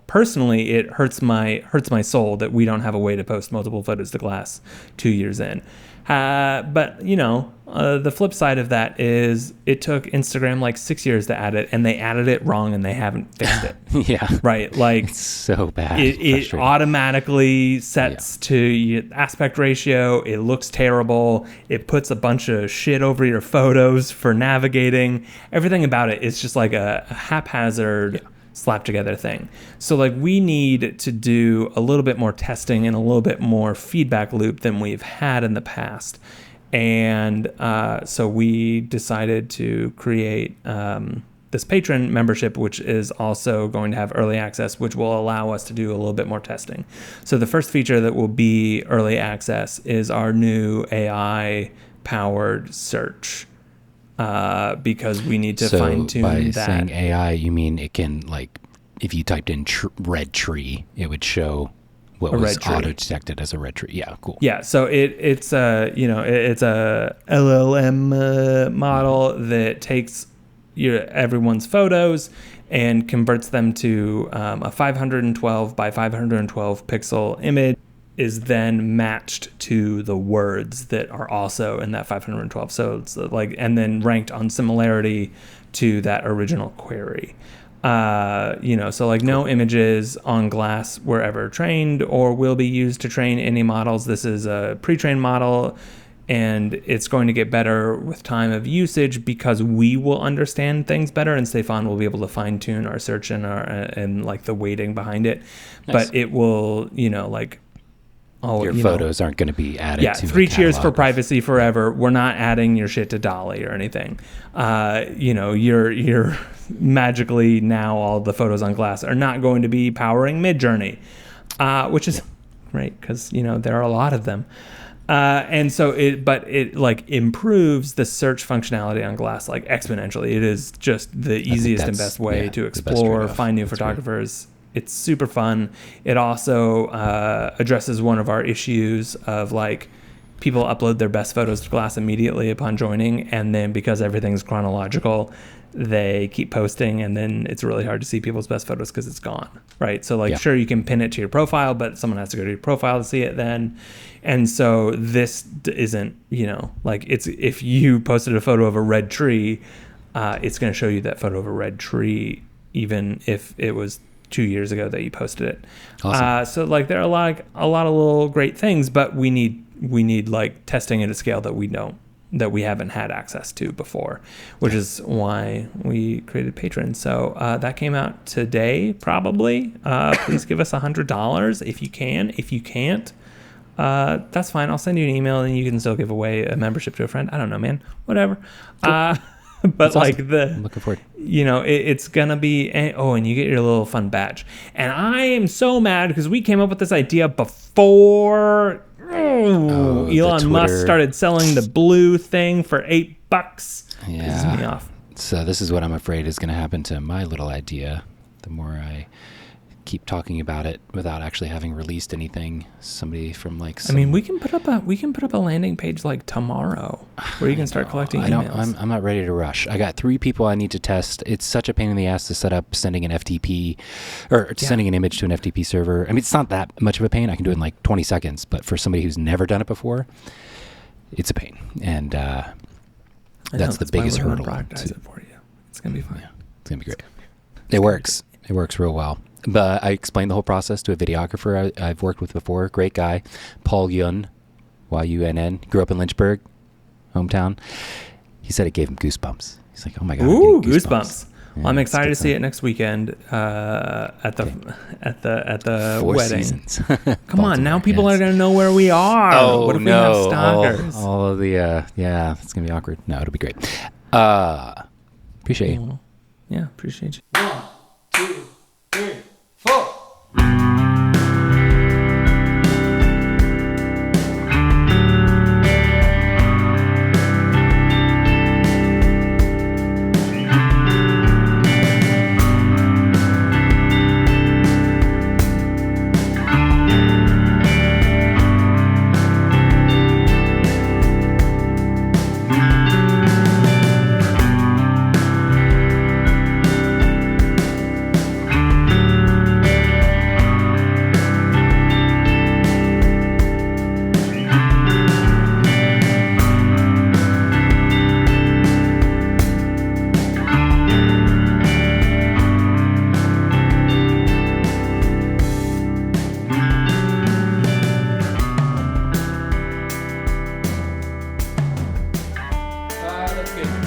personally, it hurts my soul that we don't have a way to post multiple photos to Glass 2 years in. But the flip side of that is it took Instagram like 6 years to add it, and they added it wrong and they haven't fixed it. Yeah. Right. Like, it's so bad. It automatically sets to aspect ratio. It looks terrible. It puts a bunch of shit over your photos for navigating. Everything about it is just like a haphazard slap together thing. So like, we need to do a little bit more testing and a little bit more feedback loop than we've had in the past. And so we decided to create this patron membership, which is also going to have early access, which will allow us to do a little bit more testing. So the first feature that will be early access is our new AI powered search. Because we need to fine tune that. By saying AI, you mean it can, like, if you typed in red tree, it would show what was auto detected as a red tree. Yeah, cool. Yeah, so it's a LLM model that takes everyone's photos and converts them to a 512 by 512 pixel image. Is then matched to the words that are also in that 512. So it's like, and then ranked on similarity to that original query. So like, no images on Glass were ever trained or will be used to train any models. This is a pre-trained model, and it's going to get better with time of usage because we will understand things better, and Stefan will be able to fine tune our search and like the weighting behind it. Nice. But it will, your photos aren't going to be added. Yeah, to 3 cheers for privacy forever. We're not adding your shit to Dolly or anything. You're magically now all the photos on Glass are not going to be powering Midjourney, which is great because there are a lot of them. And so it like improves the search functionality on Glass like exponentially. It is just the easiest and best way to explore, find new photographers. Great. It's super fun. It also addresses one of our issues of like, people upload their best photos to Glass immediately upon joining, and then because everything's chronological, they keep posting, and then it's really hard to see people's best photos because it's gone, right? So like, sure, you can pin it to your profile, but someone has to go to your profile to see it then. And so this isn't, like, it's, if you posted a photo of a red tree, it's going to show you that photo of a red tree, even if it was 2 years ago that you posted it. Awesome. So like, there are a lot of little great things, but we need like testing at a scale that we haven't had access to before, which is why we created Patron. So that came out today, probably. Please give us $100 if you can. If you can't, that's fine. I'll send you an email and you can still give away a membership to a friend. I don't know, man. Whatever. Cool. But that's like awesome. I'm looking forward. It's gonna be, and you get your little fun badge. And I am so mad because we came up with this idea before Elon Musk started selling the blue thing for $8. Yeah. Pisses me off. So this is what I'm afraid is going to happen to my little idea. The more I keep talking about it without actually having released anything, somebody from like we can put up a landing page like tomorrow where you can start collecting emails. I'm not ready to rush. I got 3 people I need to test. It's such a pain in the ass to set up sending an FTP or sending an image to an FTP server. I mean, it's not that much of a pain. I can do it in like 20 seconds, but for somebody who's never done it before, it's a pain. And that's the biggest hurdle. Productize it for you. It's gonna be fun. Yeah, it's gonna be great. It works. It works real well. But I explained the whole process to a videographer I've worked with before. Great guy, Paul Yun, Y-U-N-N. Grew up in Lynchburg. hometown. He said it gave him goosebumps. He's like, oh my God. Ooh, I'm getting goosebumps. Yeah, Well, I'm excited to it's a see good it next weekend at the Four wedding. Seasons. Come on, now Baltimore, people yes. are going to know where we are. Oh, what if no. we have stalkers? All of the, yeah, it's going to be awkward. No, it'll be great. Appreciate you. Yeah, appreciate you. 1, 2, 3, 4. That's good.